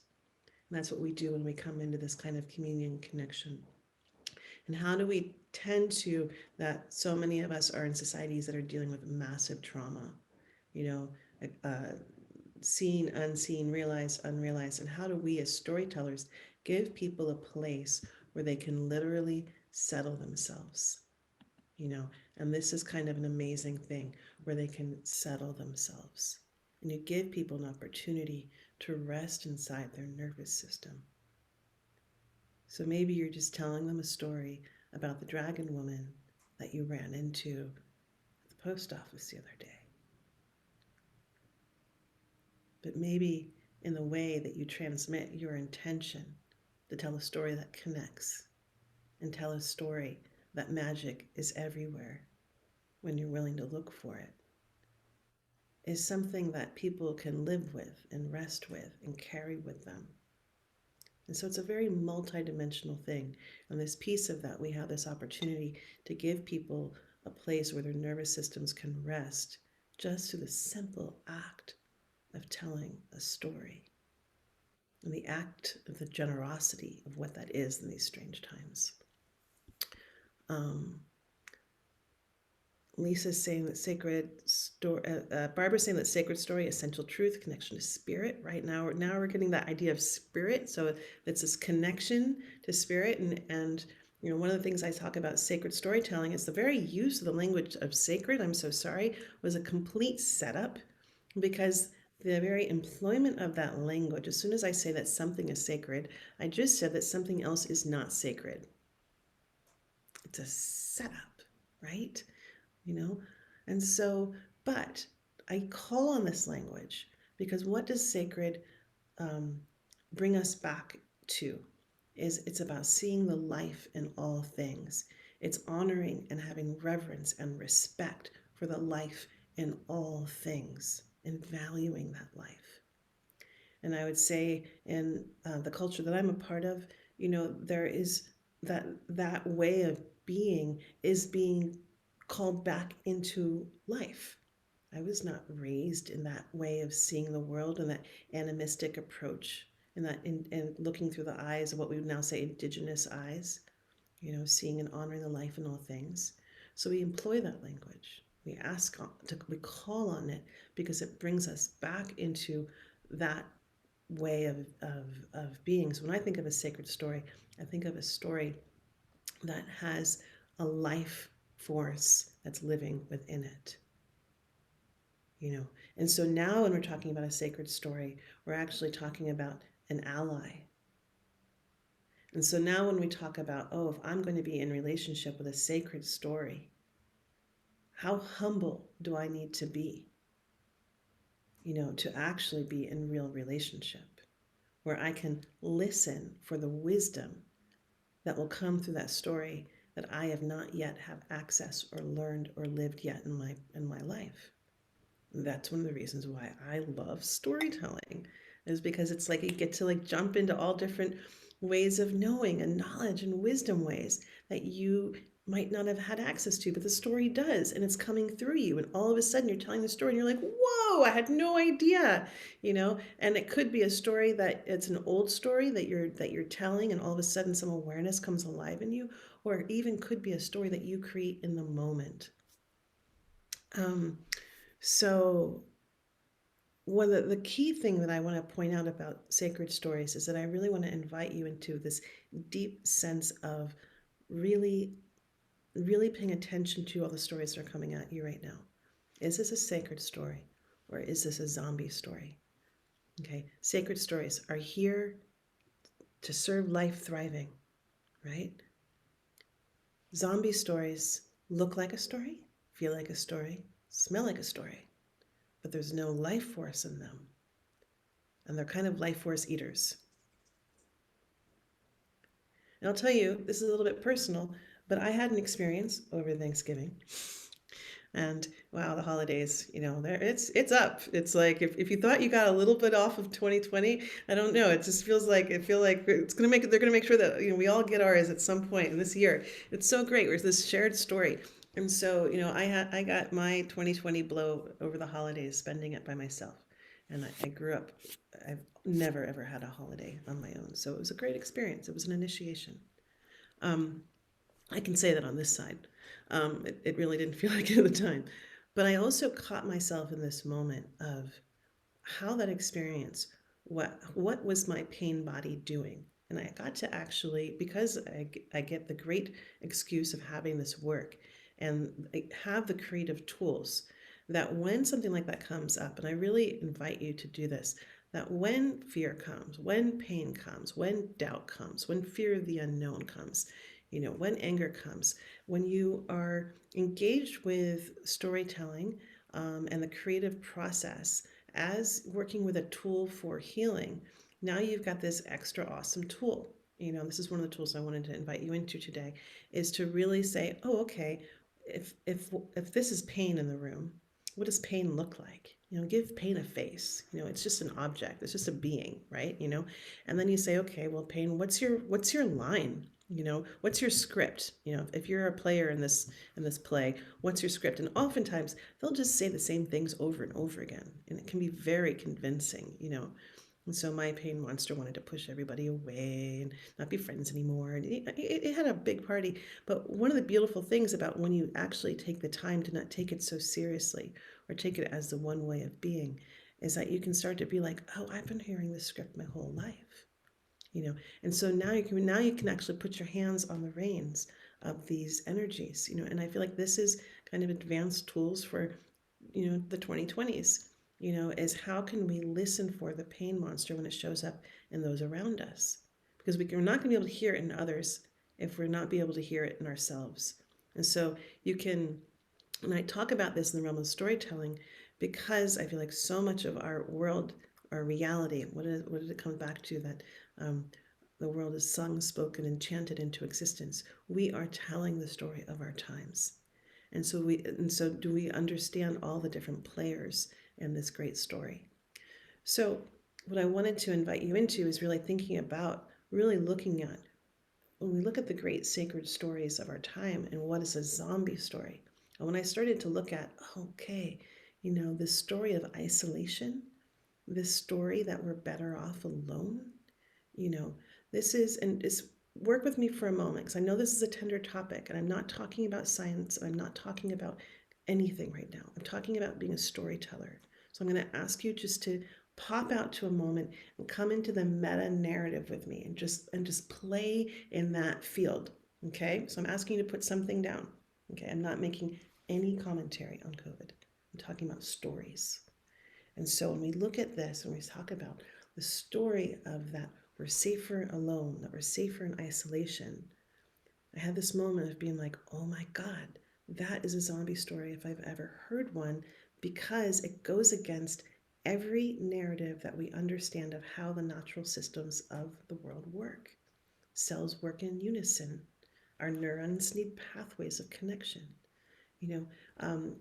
Speaker 1: And that's what we do when we come into this kind of communion connection. And how do we tend to that? So many of us are in societies that are dealing with massive trauma, you know, seen, unseen, realized, unrealized. And how do we as storytellers give people a place where they can literally settle themselves, you know? And this is kind of an amazing thing where they can settle themselves. And you give people an opportunity to rest inside their nervous system. So maybe you're just telling them a story about the dragon woman that you ran into at the post office the other day. But maybe in the way that you transmit your intention to tell a story that connects and tell a story that magic is everywhere when you're willing to look for it is something that people can live with and rest with and carry with them. And so it's a very multidimensional thing. And this piece of that, we have this opportunity to give people a place where their nervous systems can rest just through the simple act of telling a story. And the act of the generosity of what that is in these strange times. Um, Lisa's saying that Barbara's saying that sacred story, essential truth, connection to spirit. Right now we're getting that idea of spirit. So it's this connection to spirit, and one of the things I talk about sacred storytelling is the very use of the language of sacred. I'm so sorry, was a complete setup, because the very employment of that language, as soon as I say that something is sacred, I just said that something else is not sacred. It's a setup, right? you know? And so, but I call on this language because what does sacred um, bring us back to? It's about seeing the life in all things. It's honoring and having reverence and respect for the life in all things and valuing that life. And I would say in the culture that I'm a part of, there is that way of being is being called back into life. I was not raised in that way of seeing the world and that animistic approach and looking through the eyes of what we would now say indigenous eyes, seeing and honoring the life in all things. So we employ that language. We call on it because it brings us back into that way of being. So when I think of a sacred story, I think of a story that has a life force that's living within it. And so now when we're talking about a sacred story, we're actually talking about an ally. And so now when we talk about, if I'm going to be in relationship with a sacred story, how humble do I need to be, to actually be in real relationship, where I can listen for the wisdom that will come through that story that I have not yet have access or learned or lived yet in my life. That's one of the reasons why I love storytelling, is because it's like you get to jump into all different ways of knowing and knowledge and wisdom ways that you might not have had access to, but the story does, and it's coming through you, and all of a sudden you're telling the story and you're like, whoa, I had no idea, and it could be a story that it's an old story that you're telling, and all of a sudden some awareness comes alive in you, or it even could be a story that you create in the moment. So one of the key thing that I want to point out about sacred stories is that I really want to invite you into this deep sense of really, really paying attention to all the stories that are coming at you right now. Is this a sacred story, or is this a zombie story? Okay, sacred stories are here to serve life thriving, right? Zombie stories look like a story, feel like a story, smell like a story, but there's no life force in them. And they're kind of life force eaters. And I'll tell you, this is a little bit personal, but I had an experience over Thanksgiving. And wow, the holidays, it's up. It's like if you thought you got a little bit off of 2020, I don't know. It just feels like they're gonna make sure that we all get ours at some point in this year. It's so great. There's this shared story. And so, I got my 2020 blow over the holidays, spending it by myself. And I grew up, I've never ever had a holiday on my own. So it was a great experience. It was an initiation. I can say that on this side. It really didn't feel like it at the time. But I also caught myself in this moment of how that experience, what was my pain body doing? And I got to actually, because I get the great excuse of having this work and I have the creative tools, that when something like that comes up, and I really invite you to do this, that when fear comes, when pain comes, when doubt comes, when fear of the unknown comes, when anger comes, when you are engaged with storytelling and the creative process as working with a tool for healing, now you've got this extra awesome tool. This is one of the tools I wanted to invite you into today, is to really say, oh, okay, if this is pain in the room, what does pain look like? Give pain a face. It's just an object. It's just a being, right? And then you say, okay, well, pain, what's your line? What's your script? If you're a player in this play, what's your script? And oftentimes they'll just say the same things over and over again, and it can be very convincing. And so my pain monster wanted to push everybody away and not be friends anymore. And it had a big party. But one of the beautiful things about when you actually take the time to not take it so seriously or take it as the one way of being is that you can start to be like, oh, I've been hearing this script my whole life. And so now you can actually put your hands on the reins of these energies, and I feel like this is kind of advanced tools for the 2020s, is how can we listen for the pain monster when it shows up in those around us, because we're not going to be able to hear it in others if we're not be able to hear it in ourselves. And so you can, and I talk about this in the realm of storytelling because I feel like so much of our world, our reality, what did it come back to, that um, the world is sung, spoken, and chanted into existence. We are telling the story of our times. And so do we understand all the different players in this great story? So what I wanted to invite you into is really thinking about, really looking at, when we look at the great sacred stories of our time, and what is a zombie story. And when I started to look at, okay, this story of isolation, this story that we're better off alone, you know, this is, and is, work with me for a moment, because I know this is a tender topic, and I'm not talking about science, and I'm not talking about anything right now. I'm talking about being a storyteller. So I'm going to ask you just to pop out to a moment and come into the meta narrative with me, and just play in that field. Okay? So I'm asking you to put something down. Okay? I'm not making any commentary on COVID. I'm talking about stories. And so when we look at this, when we talk about the story of that we're safer alone, that we're safer in isolation, I had this moment of being like, oh my God, that is a zombie story if I've ever heard one, because it goes against every narrative that we understand of how the natural systems of the world work. Cells work in unison. Our neurons need pathways of connection. You know,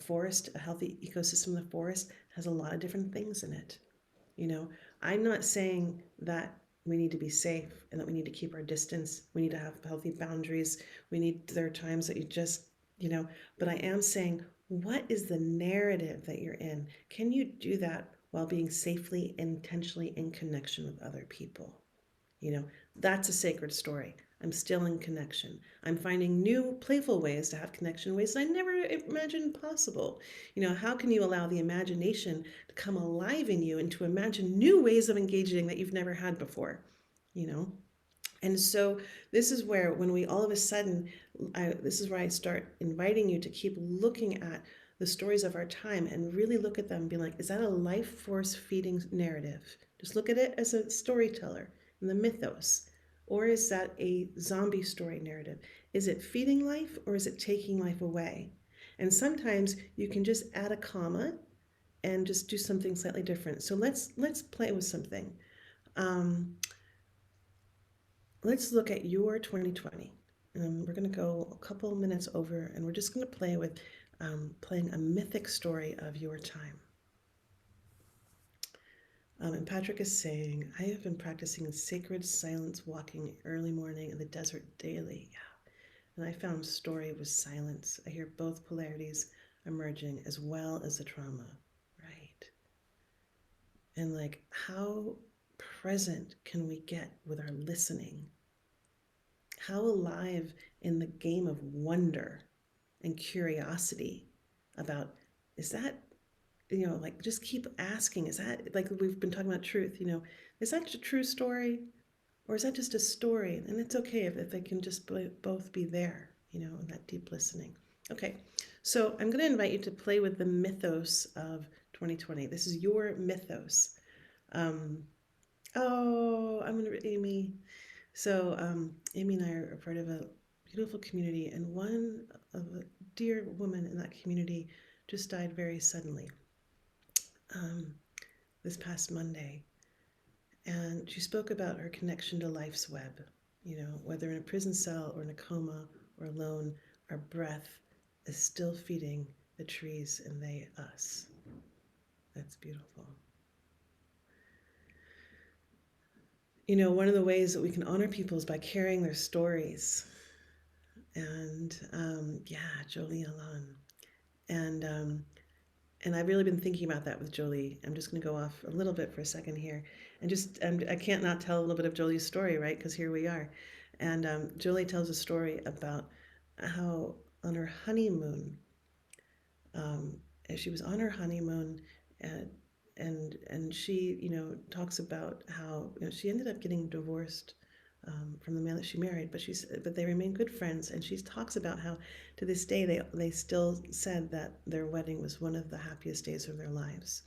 Speaker 1: forest, a healthy ecosystem in the forest has a lot of different things in it. You know, I'm not saying that we need to be safe and that we need to keep our distance. We need to have healthy boundaries. There are times that but I am saying, what is the narrative that you're in? Can you do that while being safely, intentionally in connection with other people? That's a sacred story. I'm still in connection. I'm finding new playful ways to have connection, ways that I never imagined possible. How can you allow the imagination to come alive in you and to imagine new ways of engaging that you've never had before? You know? And so this is where, when we all of a sudden, this is where I start inviting you to keep looking at the stories of our time and really look at them and be like, is that a life force feeding narrative? Just look at it as a storyteller in the mythos. Or is that a zombie story narrative? Is it feeding life, or is it taking life away? And sometimes you can just add a comma and just do something slightly different. So let's play with something. Let's look at your 2020. We're going to go a couple minutes over, and we're just going to play with playing a mythic story of your time. And Patrick is saying, I have been practicing sacred silence walking early morning in the desert daily. Yeah. And I found story was silence. I hear both polarities emerging as well as the trauma. Right. And like, how present can we get with our listening? How alive in the game of wonder and curiosity about, is that, like, just keep asking, is that, like we've been talking about truth, is that a true story, or is that just a story? And it's okay if they can just both be there, in that deep listening. Okay, so I'm going to invite you to play with the mythos of 2020. This is your mythos. I'm going to, Amy. So Amy and I are part of a beautiful community, and one of a dear woman in that community just died very suddenly this past Monday. And she spoke about her connection to life's web, whether in a prison cell or in a coma or alone, our breath is still feeding the trees and they us. That's beautiful. One of the ways that we can honor people is by carrying their stories. And Jolie Alon. And And I've really been thinking about that with Jolie. I'm just going to go off a little bit for a second here, and I can't not tell a little bit of Jolie's story, right? Because here we are, and Jolie tells a story about how on her honeymoon, um, as she was on her honeymoon, and and she, talks about how, she ended up getting divorced from the man that she married, but they remain good friends, and she talks about how to this day they still said that their wedding was one of the happiest days of their lives.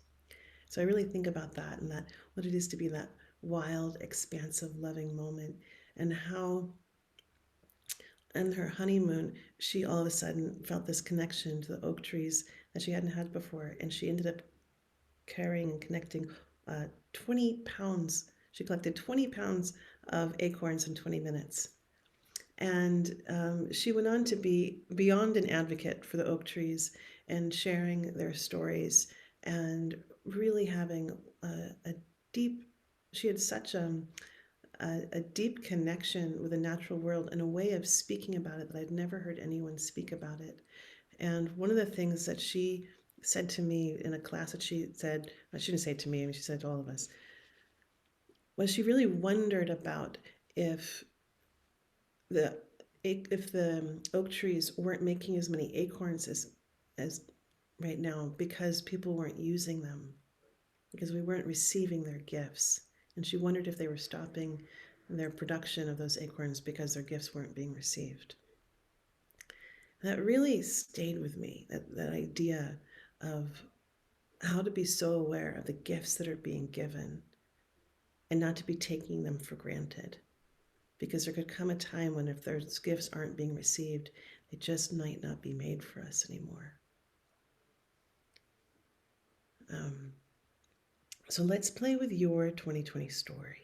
Speaker 1: So I really think about that, and that what it is to be that wild, expansive, loving moment, and how on her honeymoon she all of a sudden felt this connection to the oak trees that she hadn't had before, and she ended up carrying and connecting 20 pounds. She collected 20 pounds of acorns in 20 minutes. And she went on to be beyond an advocate for the oak trees and sharing their stories and really having a deep, she had such a deep connection with the natural world and a way of speaking about it that I'd never heard anyone speak about it. And one of the things that she said to me in a class that she said, she didn't say it to me, I mean, she said to all of us, was she really wondered about if the if the oak trees weren't making as many acorns as right now because people weren't using them, because we weren't receiving their gifts. And she wondered if they were stopping their production of those acorns because their gifts weren't being received. And that really stayed with me, that idea of how to be so aware of the gifts that are being given and not to be taking them for granted. Because there could come a time when if those gifts aren't being received, they just might not be made for us anymore. So let's play with your 2020 story.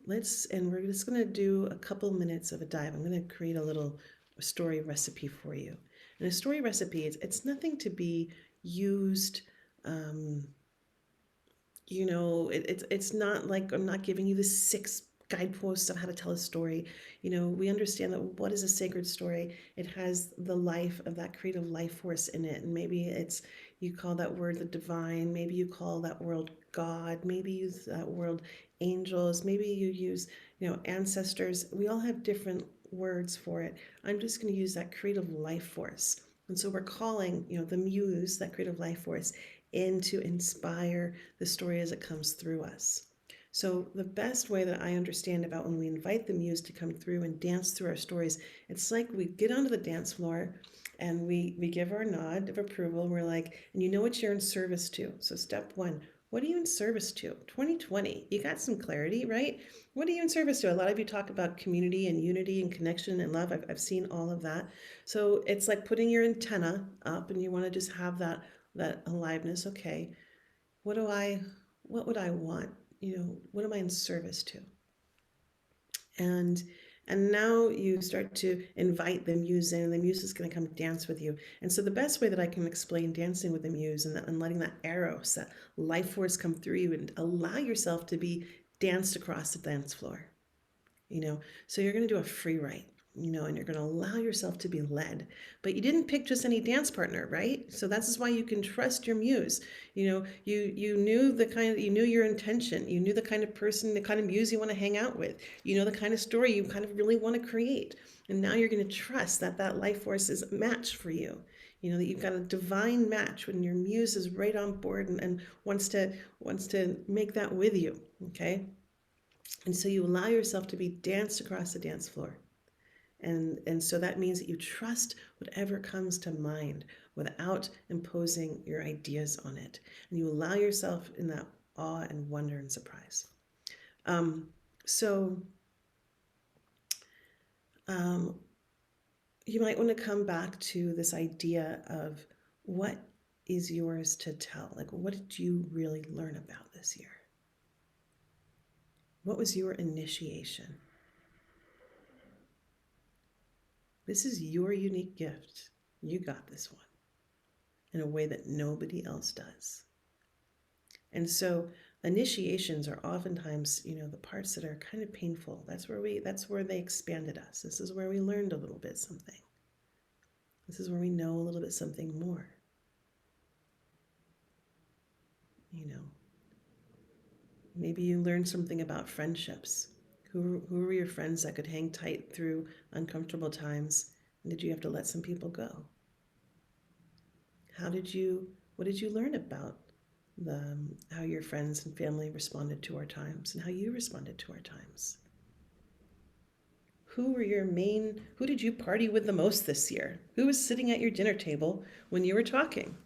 Speaker 1: And we're just going to do a couple minutes of a dive. I'm going to create a little story recipe for you. And a story recipe, it's nothing to be used, it's not like I'm not giving you the 6 guideposts of how to tell a story. We understand that what is a sacred story? It has the life of that creative life force in it. And maybe you call that word the divine. Maybe you call that word God. Maybe you use that word angels. Maybe you use, ancestors. We all have different words for it. I'm just going to use that creative life force. And so we're calling, the muse, that creative life force, in to inspire the story as it comes through us. So the best way that I understand about when we invite the muse to come through and dance through our stories, it's like we get onto the dance floor and we give our nod of approval. We're like, and you know what you're in service to. So step 1, what are you in service to? 2020, you got some clarity, right? What are you in service to? A lot of you talk about community and unity and connection and love. I've seen all of that. So it's like putting your antenna up and you want to just have that aliveness. Okay, what would I want? What am I in service to? And now you start to invite the muse in, and the muse is going to come dance with you. And so the best way that I can explain dancing with the muse and letting that eros, that life force come through you and allow yourself to be danced across the dance floor. So you're going to do a free write, and you're going to allow yourself to be led. But you didn't pick just any dance partner, right? So that's why you can trust your muse. You knew your intention. You knew the kind of person, the kind of muse you want to hang out with. You know the kind of story you kind of really want to create. And now you're going to trust that life force is a match for you. That you've got a divine match when your muse is right on board and wants to make that with you, okay? And so you allow yourself to be danced across the dance floor. And so that means that you trust whatever comes to mind without imposing your ideas on it. And you allow yourself in that awe and wonder and surprise. So you might want to come back to this idea of what is yours to tell? Like, what did you really learn about this year? What was your initiation? This is your unique gift. You got this one in a way that nobody else does. And so initiations are oftentimes, the parts that are kind of painful. That's where they expanded us. This is where we learned a little bit something. This is where we know a little bit something more. You know, maybe you learned something about friendships. Who were your friends that could hang tight through uncomfortable times? And did you have to let some people go? What did you learn about how your friends and family responded to our times and how you responded to our times? Who did you party with the most this year? Who was sitting at your dinner table when you were talking?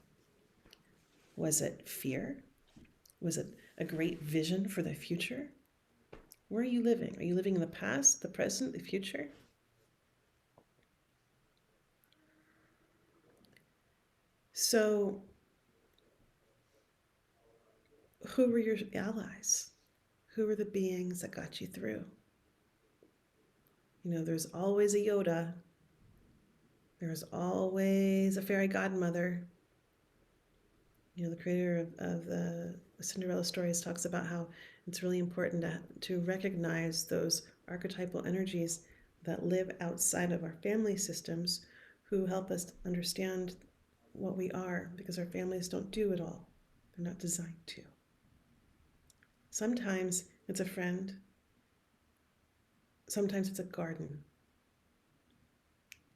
Speaker 1: Was it fear? Was it a great vision for the future? Where are you living? Are you living in the past, the present, the future? So, who were your allies? Who were the beings that got you through? You know, there's always a Yoda. There's always a fairy godmother. You know, the creator of the Cinderella stories talks about how it's really important to recognize those archetypal energies that live outside of our family systems who help us understand what we are, because our families don't do it all. They're not designed to. Sometimes it's a friend. Sometimes it's a garden.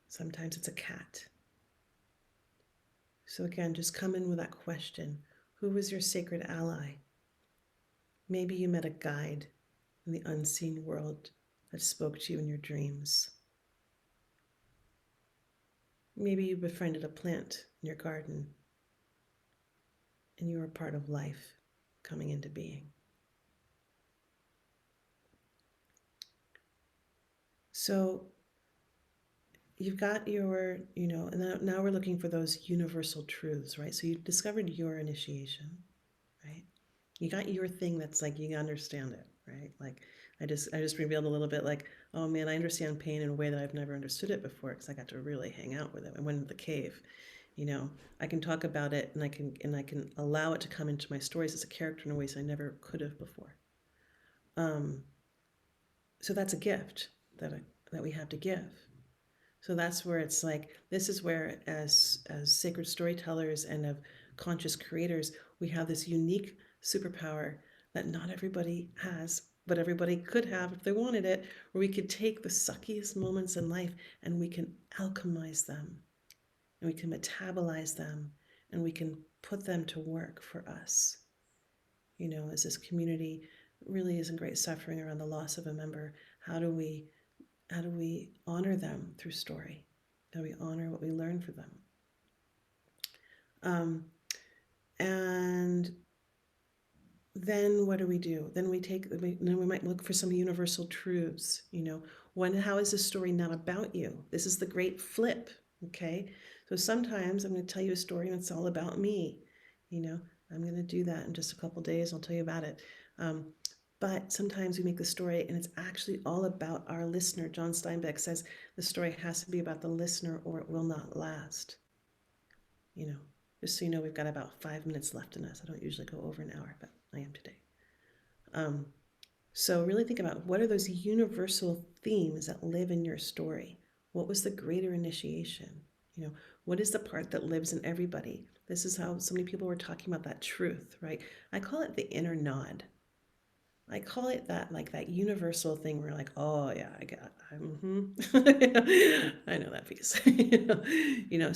Speaker 1: Sometimes it's a cat. So again, just come in with that question. Who was your sacred ally? Maybe you met a guide in the unseen world that spoke to you in your dreams. Maybe you befriended a plant in your garden and you were part of life coming into being. So you've got your, and now we're looking for those universal truths, right? So you discovered your initiation, right? You got your thing that's like, you understand it, right? Like I just revealed a little bit like, oh man, I understand pain in a way that I've never understood it before because I got to really hang out with it. I went into the cave, I can talk about it and I can allow it to come into my stories as a character in ways I never could have before. So that's a gift that we have to give. So that's where it's like, this is where as sacred storytellers and of conscious creators, we have this unique superpower that not everybody has, but everybody could have if they wanted it, where we could take the suckiest moments in life and we can alchemize them and we can metabolize them and we can put them to work for us. As this community really is in great suffering around the loss of a member, how do we honor them through story? How do we honor what we learn from them? And then what do we do? Then we might look for some universal truths. How is this story not about you? This is the great flip. Okay, so sometimes I'm going to tell you a story and it's all about me. I'm going to do that in just a couple days. I'll tell you about it. But sometimes we make the story and it's actually all about our listener. John Steinbeck says the story has to be about the listener or it will not last. Just so you know, we've got about 5 minutes left in us. I don't usually go over an hour, but I am today. So really think about, what are those universal themes that live in your story? What was the greater initiation? What is the part that lives in everybody? This is how so many people were talking about that truth, right? I call it the inner nod. I call it that, like that universal thing where like, oh yeah, I know that piece.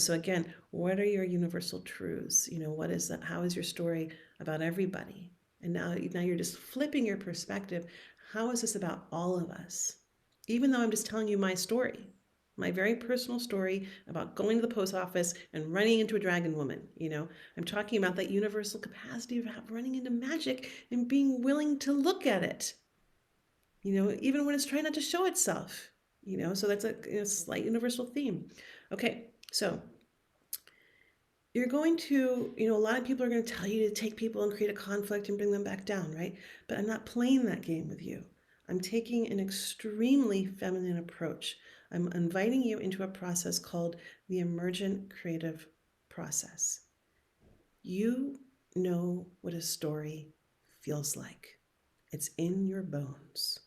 Speaker 1: So again, what are your universal truths? What is that? How is your story about everybody? And now you're just flipping your perspective. How is this about all of us? Even though I'm just telling you my story, my very personal story about going to the post office and running into a dragon woman. I'm talking about that universal capacity of running into magic and being willing to look at it, even when it's trying not to show itself, so that's a slight universal theme. Okay, so you're going to, a lot of people are going to tell you to take people and create a conflict and bring them back down, right? But I'm not playing that game with you. I'm taking an extremely feminine approach. I'm inviting you into a process called the Emergent creative process. You know what a story feels like. It's in your bones.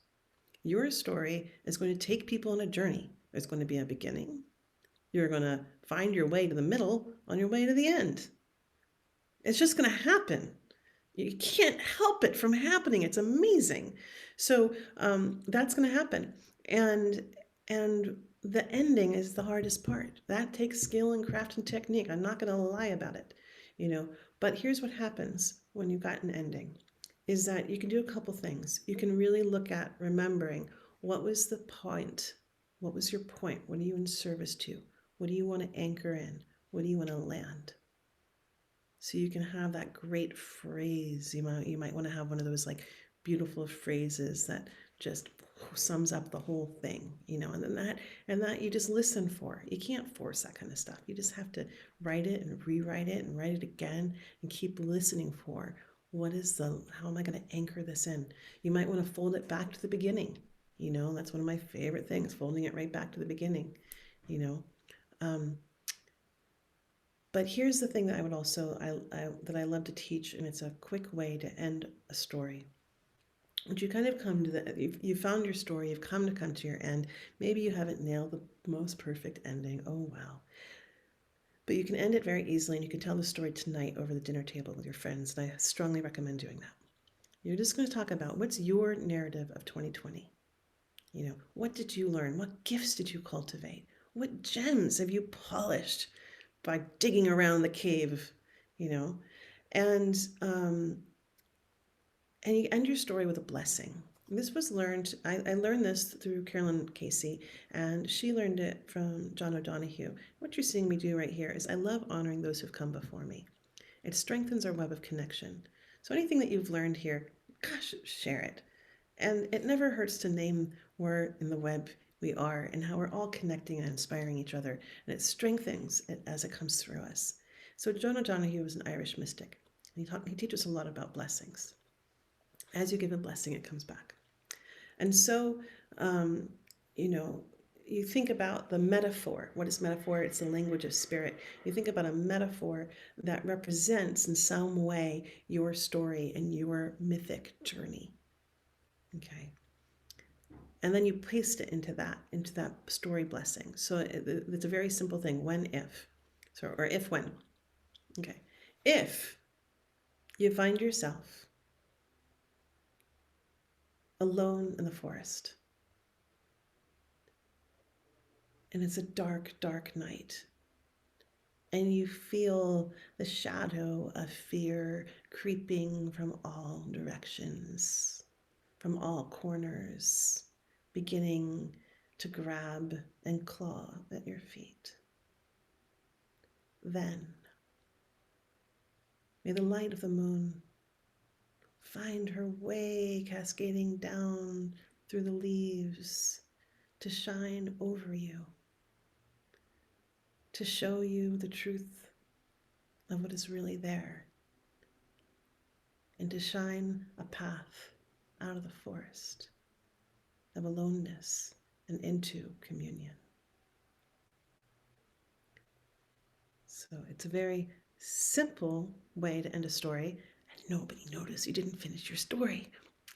Speaker 1: Your story is going to take people on a journey. There's going to be a beginning. You're going to find your way to the middle on your way to the end. It's just going to happen. You can't help it from happening. It's amazing. So that's going to happen, and and the ending is the hardest part. That takes skill and craft and technique. I'm not going to lie about it, you know. But here's what happens when you've got an ending, is that you can do a couple things. You can really look at remembering what was the point, what was your point, what are you in service to, what do you want to anchor in, what do you want to land. So you can have that great phrase. You might want to have one of those like beautiful phrases that just sums up the whole thing, and then that you just listen for. You can't force that kind of stuff. You just have to write it and rewrite it and write it again and keep listening for how am I going to anchor this in? You might want to fold it back to the beginning. That's one of my favorite things, folding it right back to the beginning, you know. But here's the thing that I would also that I love to teach, and it's a quick way to end a story. Would you kind of come to you found your story, you've come to your end. Maybe you haven't nailed the most perfect ending. Oh wow. But you can end it very easily, and you can tell the story tonight over the dinner table with your friends, and I strongly recommend doing that. You're just going to talk about what's your narrative of 2020. What did you learn? What gifts did you cultivate? What gems have you polished by digging around the cave, and you end your story with a blessing. This was learned, I learned this through Carolyn Casey, and she learned it from John O'Donohue. What you're seeing me do right here is I love honoring those who've come before me. It strengthens our web of connection. So anything that you've learned here, gosh, share it. And it never hurts to name where in the web we are and how we're all connecting and inspiring each other. And it strengthens it as it comes through us. So John O'Donohue was an Irish mystic. He teaches a lot about blessings. As you give a blessing, it comes back. And so, you think about the metaphor. What is metaphor? It's the language of spirit. You think about a metaphor that represents in some way your story and your mythic journey. Okay. And then you paste it into that story blessing. So it's a very simple thing. When, if. Or if, when. Okay. If you find yourself alone in the forest, and it's a dark, dark night, and you feel the shadow of fear creeping from all directions, from all corners, beginning to grab and claw at your feet. Then, may the light of the moon find her way cascading down through the leaves to shine over you, to show you the truth of what is really there, and to shine a path out of the forest of aloneness and into communion. So it's a very simple way to end a story, and nobody noticed you didn't finish your story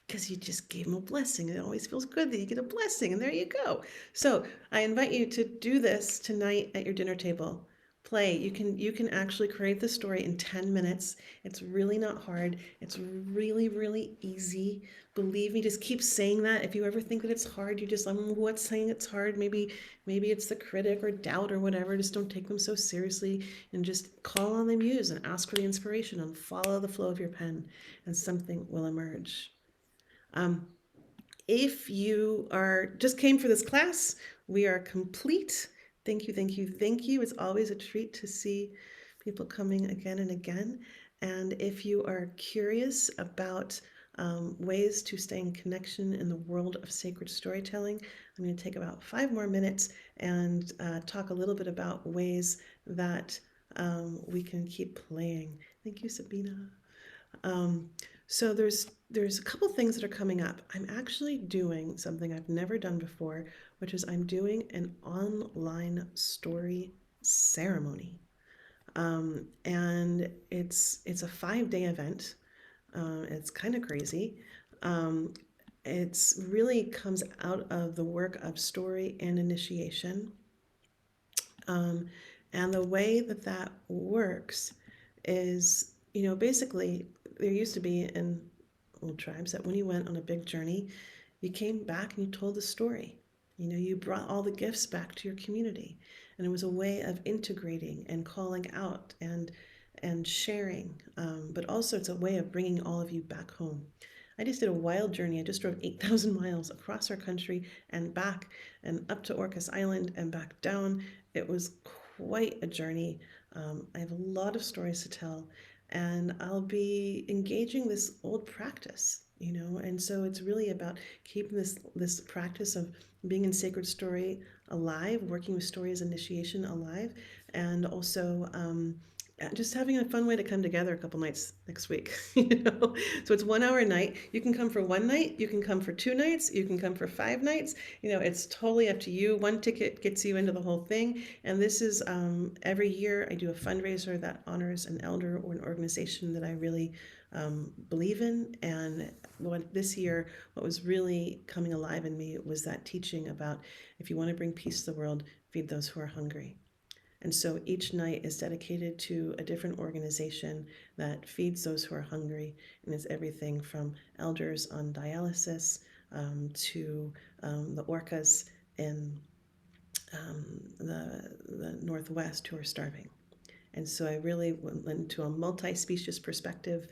Speaker 1: because you just gave them a blessing. It always feels good that you get a blessing, and there you go. So I invite you to do this tonight at your dinner table. Play. You can actually create the story in 10 minutes. It's really not hard. It's really, really easy. Believe me, just keep saying that. If you ever think that it's hard, you just, what's saying it's hard? Maybe it's the critic or doubt or whatever. Just don't take them so seriously, and just call on the muse and ask for the inspiration and follow the flow of your pen, and something will emerge. If you just came for this class, we are complete. Thank you, thank you, thank you. It's always a treat to see people coming again and again. And if you are curious about ways to stay in connection in the world of sacred storytelling, I'm going to take about 5 more minutes and talk a little bit about ways that we can keep playing. Thank you, Sabina. So there's a couple things that are coming up. I'm actually doing something I've never done before, which is I'm doing an online story ceremony. And it's a 5-day event. It's kind of crazy. It's really comes out of the work of story and initiation. And the way that works is, basically there used to be in old tribes that when you went on a big journey, you came back and you told the story. You know, you brought all the gifts back to your community, and it was a way of integrating and calling out and sharing. But also, it's a way of bringing all of you back home. I just did a wild journey. I just drove 8,000 miles across our country and back, and up to Orcas Island and back down. It was quite a journey. I have a lot of stories to tell, and I'll be engaging this old practice, you know, and so it's really about keeping this practice of being in sacred story alive, working with story as initiation alive, and also just having a fun way to come together a couple nights next week. You know, so it's 1 hour a night. You can come for one night, you can come for 2 nights, you can come for 5 nights. You know, it's totally up to you. One ticket gets you into the whole thing, and this is every year I do a fundraiser that honors an elder or an organization that I really believe in. And this year, what was really coming alive in me was that teaching about, if you want to bring peace to the world, feed those who are hungry. And so each night is dedicated to a different organization that feeds those who are hungry. And it's everything from elders on dialysis to the orcas in the Northwest who are starving. And so I really went into a multi-species perspective,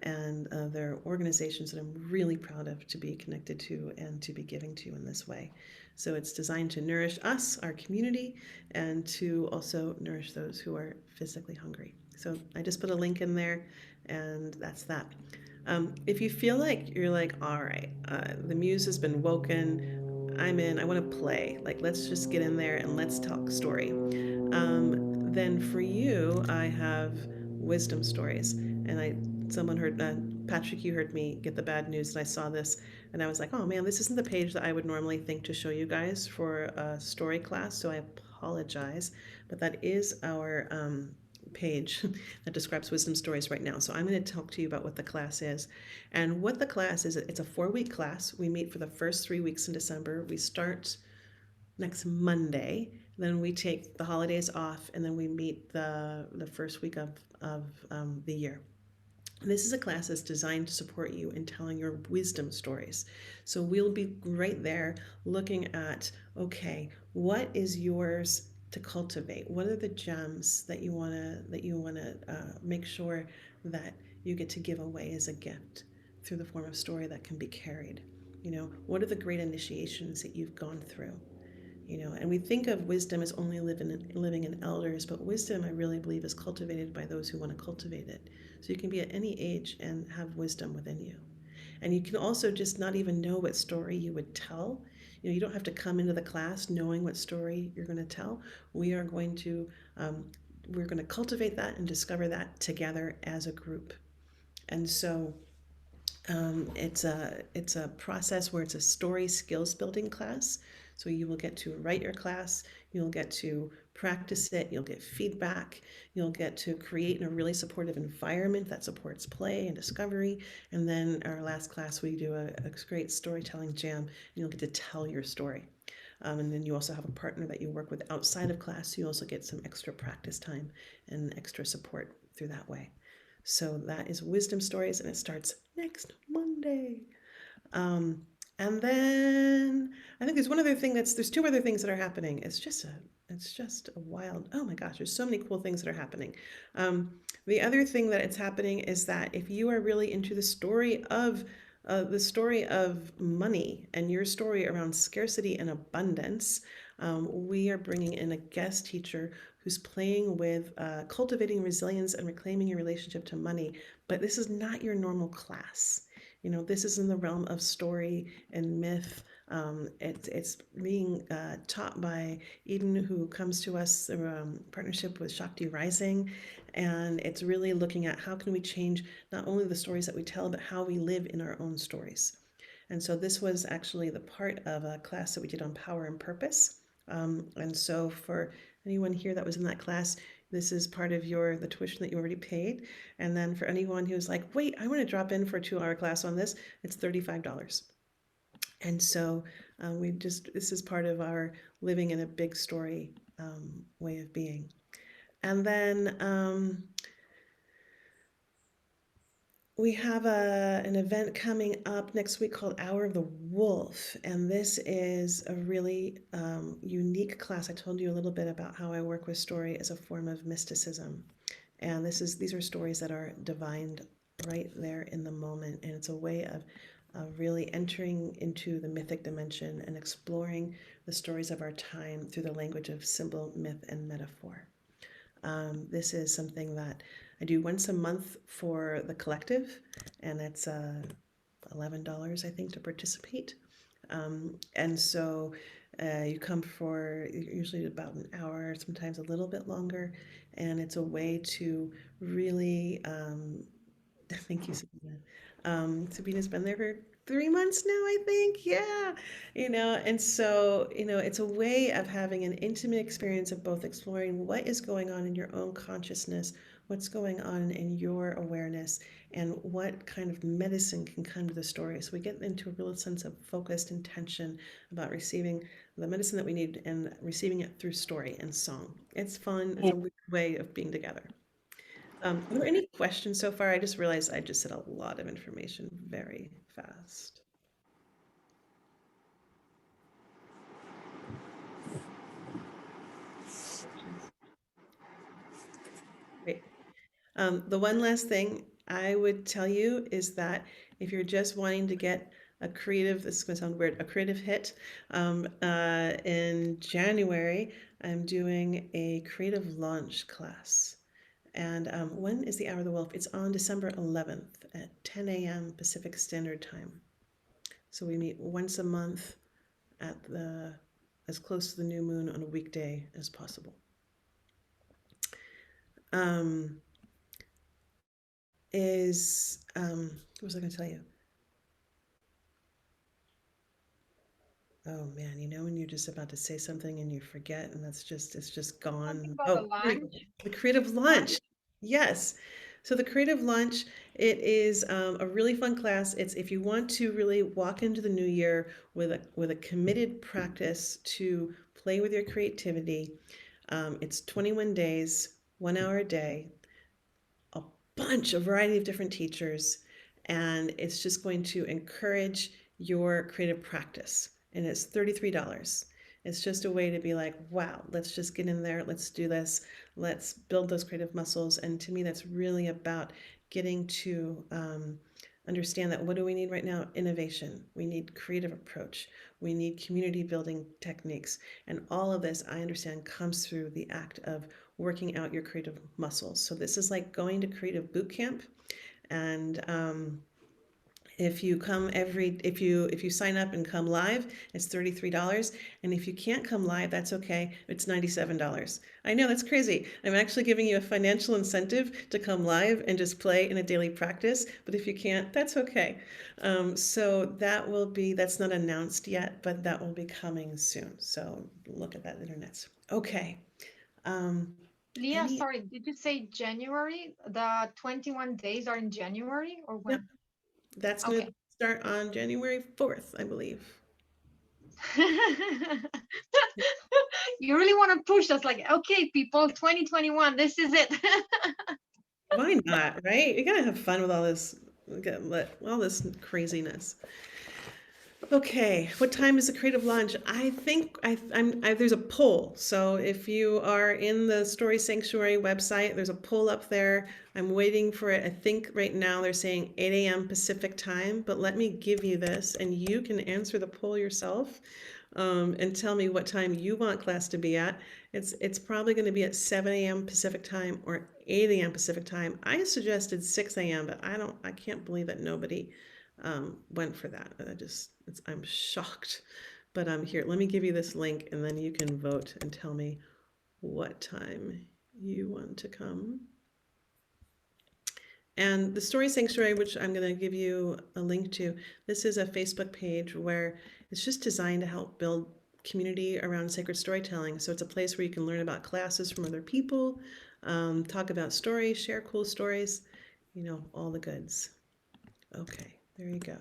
Speaker 1: and there are organizations that I'm really proud of to be connected to and to be giving to in this way. So it's designed to nourish us, our community, and to also nourish those who are physically hungry. So I just put a link in there, and that's that. If you feel like you're like, all right, the muse has been woken, I'm in, I want to play, like, let's just get in there and let's talk story. Then for you, I have wisdom stories. And someone heard, Patrick, you heard me get the bad news, and I saw this, and I was like, oh man, this isn't the page that I would normally think to show you guys for a story class, so I apologize. But that is our page that describes wisdom stories right now. So I'm going to talk to you about what the class is. And what the class is, it's a 4-week class. We meet for the first 3 weeks in December. We start next Monday. Then we take the holidays off, and then we meet the first week of the year. This is a class that's designed to support you in telling your wisdom stories. So we'll be right there looking at, okay, what is yours to cultivate? What are the gems that you wanna make sure that you get to give away as a gift through the form of story that can be carried? You know, what are the great initiations that you've gone through? You know, and we think of wisdom as only living in elders, but wisdom, I really believe, is cultivated by those who want to cultivate it. So you can be at any age and have wisdom within you. And you can also just not even know what story you would tell. You know, you don't have to come into the class knowing what story you're going to tell. We are going to we're going to cultivate that and discover that together as a group. And so it's a process where it's a story skills building class. So you will get to write your class, you'll get to practice it, you'll get feedback, you'll get to create in a really supportive environment that supports play and discovery. And then our last class, we do a great storytelling jam, and you'll get to tell your story. And then you also have a partner that you work with outside of class, so you also get some extra practice time and extra support through that way. So that is Wisdom Stories, and it starts next Monday. And then I think there's 2 other things that are happening. It's just a wild, oh my gosh, there's so many cool things that are happening. The other thing that it's happening is that if you are really into the story of money and your story around scarcity and abundance, we are bringing in a guest teacher who's playing with cultivating resilience and reclaiming your relationship to money. But this is not your normal class. You know, this is in the realm of story and myth. It's being taught by Eden, who comes to us through partnership with Shakti Rising. And it's really looking at how can we change not only the stories that we tell, but how we live in our own stories. And so this was actually the part of a class that we did on power and purpose. And so for anyone here that was in that class, this is part of the tuition that you already paid. And then for anyone who's like, wait, I want to drop in for a 2-hour class on this, it's $35. And so this is part of our living in a big story way of being. And then We have an event coming up next week called Hour of the Wolf, and this is a really unique class. I told you a little bit about how I work with story as a form of mysticism, and these are stories that are divined right there in the moment, and it's a way of really entering into the mythic dimension and exploring the stories of our time through the language of symbol, myth, and metaphor. This is something that I do once a month for the collective, and it's $11, I think, to participate. And so you come for usually about an hour, sometimes a little bit longer, and it's a way to really thank you, Sabina. Sabina's been there for 3 months now, I think. Yeah. And so, it's a way of having an intimate experience of both exploring what is going on in your own consciousness, what's going on in your awareness, and what kind of medicine can come to the story. So we get into a real sense of focused intention about receiving the medicine that we need and receiving it through story and song. It's fun. It's a weird way of being together. Are there any questions so far? I just realized I just said a lot of information very fast. Great. The one last thing I would tell you is that if you're just wanting to get a creative, this is going to sound weird, a creative hit, in January, I'm doing a creative launch class. And when is the Hour of the Wolf? It's on December 11th at 10 a.m. Pacific Standard Time. So we meet once a month at the as close to the new moon on a weekday as possible. Um, what was I going to tell you? Oh man, when you're just about to say something and you forget, and it's just
Speaker 3: Something
Speaker 1: gone.
Speaker 3: about a
Speaker 1: Oh, here we go.
Speaker 3: lunch.
Speaker 1: The creative lunch. Yes. So the creative lunch, it is a really fun class. It's if you want to really walk into the new year with a committed practice to play with your creativity. It's 21 days, 1 hour a day, a a variety of different teachers, and it's just going to encourage your creative practice. And it's $33. It's just a way to be like, wow, let's just get in there, let's do this, let's build those creative muscles. And to me, that's really about getting to understand that what do we need right now? Innovation. We need creative approach. We need community building techniques. And all of this, I understand, comes through the act of working out your creative muscles. So this is like going to creative boot camp. And if you sign up and come live, it's $33. And if you can't come live, that's okay. It's $97. I know that's crazy. I'm actually giving you a financial incentive to come live and just play in a daily practice. But if you can't, that's okay. So that's not announced yet, but that will be coming soon. So look at that, internets. Okay.
Speaker 6: Leah,
Speaker 1: Any,
Speaker 6: sorry, did you say January? The 21 days are in January or
Speaker 1: yep,
Speaker 6: when?
Speaker 1: that's going to
Speaker 6: Okay.
Speaker 1: start on January 4th, I believe.
Speaker 6: You really want to push us like, okay, people, 2021, this is it.
Speaker 1: Why not, right? You gotta have fun with all this craziness. Okay, what time is the creative lunch? I think there's a poll. So if you are in the Story Sanctuary website, there's a poll up there. I'm waiting for it. I think right now they're saying 8 a.m. Pacific time, but let me give you this and you can answer the poll yourself, and tell me what time you want class to be at. It's probably going to be at 7 a.m. Pacific time or 8 a.m. Pacific time. I suggested 6 a.m., but I can't believe that nobody went for that. I'm shocked. But here, let me give you this link and then you can vote and tell me what time you want to come. And the Story Sanctuary, which I'm going to give you a link to, this is a Facebook page where it's just designed to help build community around sacred storytelling. So it's a place where you can learn about classes from other people, talk about stories, share cool stories, all the goods. Okay, there you go.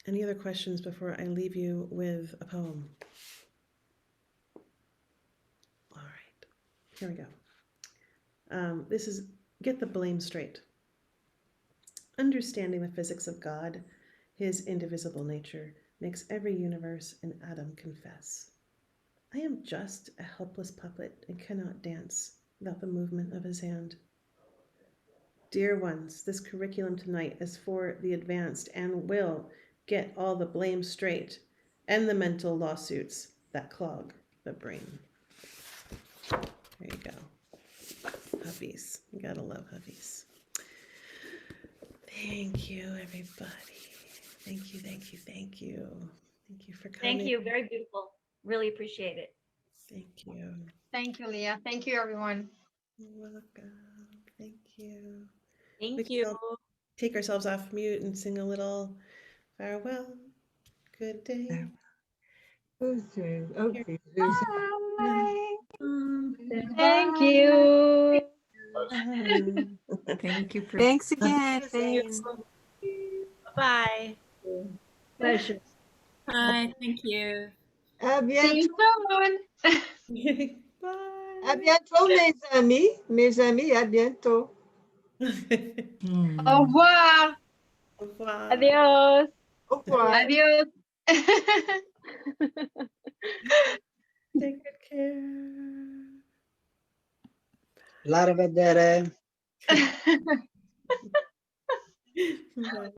Speaker 1: Any other questions before I leave you with a poem? All right, here we go. This is Get the Blame Straight. Understanding the physics of God, his indivisible nature, makes every universe an atom confess. I am just a helpless puppet and cannot dance without the movement of his hand. Dear ones, this curriculum tonight is for the advanced and will get all the blame straight and the mental lawsuits that clog the brain. There you go. Hubbies. You gotta love hubbies. Thank you, everybody. Thank you, thank you, thank you. Thank you for coming.
Speaker 7: Thank you. Very beautiful. Really appreciate it.
Speaker 1: Thank you.
Speaker 6: Thank you, Leah. Thank you, everyone.
Speaker 1: You're welcome. Thank you. We
Speaker 7: Thank
Speaker 1: can
Speaker 7: you.
Speaker 1: all take ourselves off mute and sing a little farewell. Good day.
Speaker 8: Okay.
Speaker 6: Bye.
Speaker 2: Goodbye.
Speaker 6: Thank you.
Speaker 2: Thank you for
Speaker 5: Thanks again.
Speaker 2: saying.
Speaker 7: Bye.
Speaker 2: Pleasure.
Speaker 7: Bye. Thank you.
Speaker 8: À
Speaker 6: See you
Speaker 8: bientôt.
Speaker 6: soon.
Speaker 8: À
Speaker 1: Bye.
Speaker 8: bientôt, mes amis. Mes amis, à bientôt.
Speaker 6: Au revoir.
Speaker 1: Au revoir.
Speaker 6: Adios.
Speaker 8: Au revoir.
Speaker 6: Adios.
Speaker 1: Take good care.
Speaker 9: L'arvedere.
Speaker 1: Bye.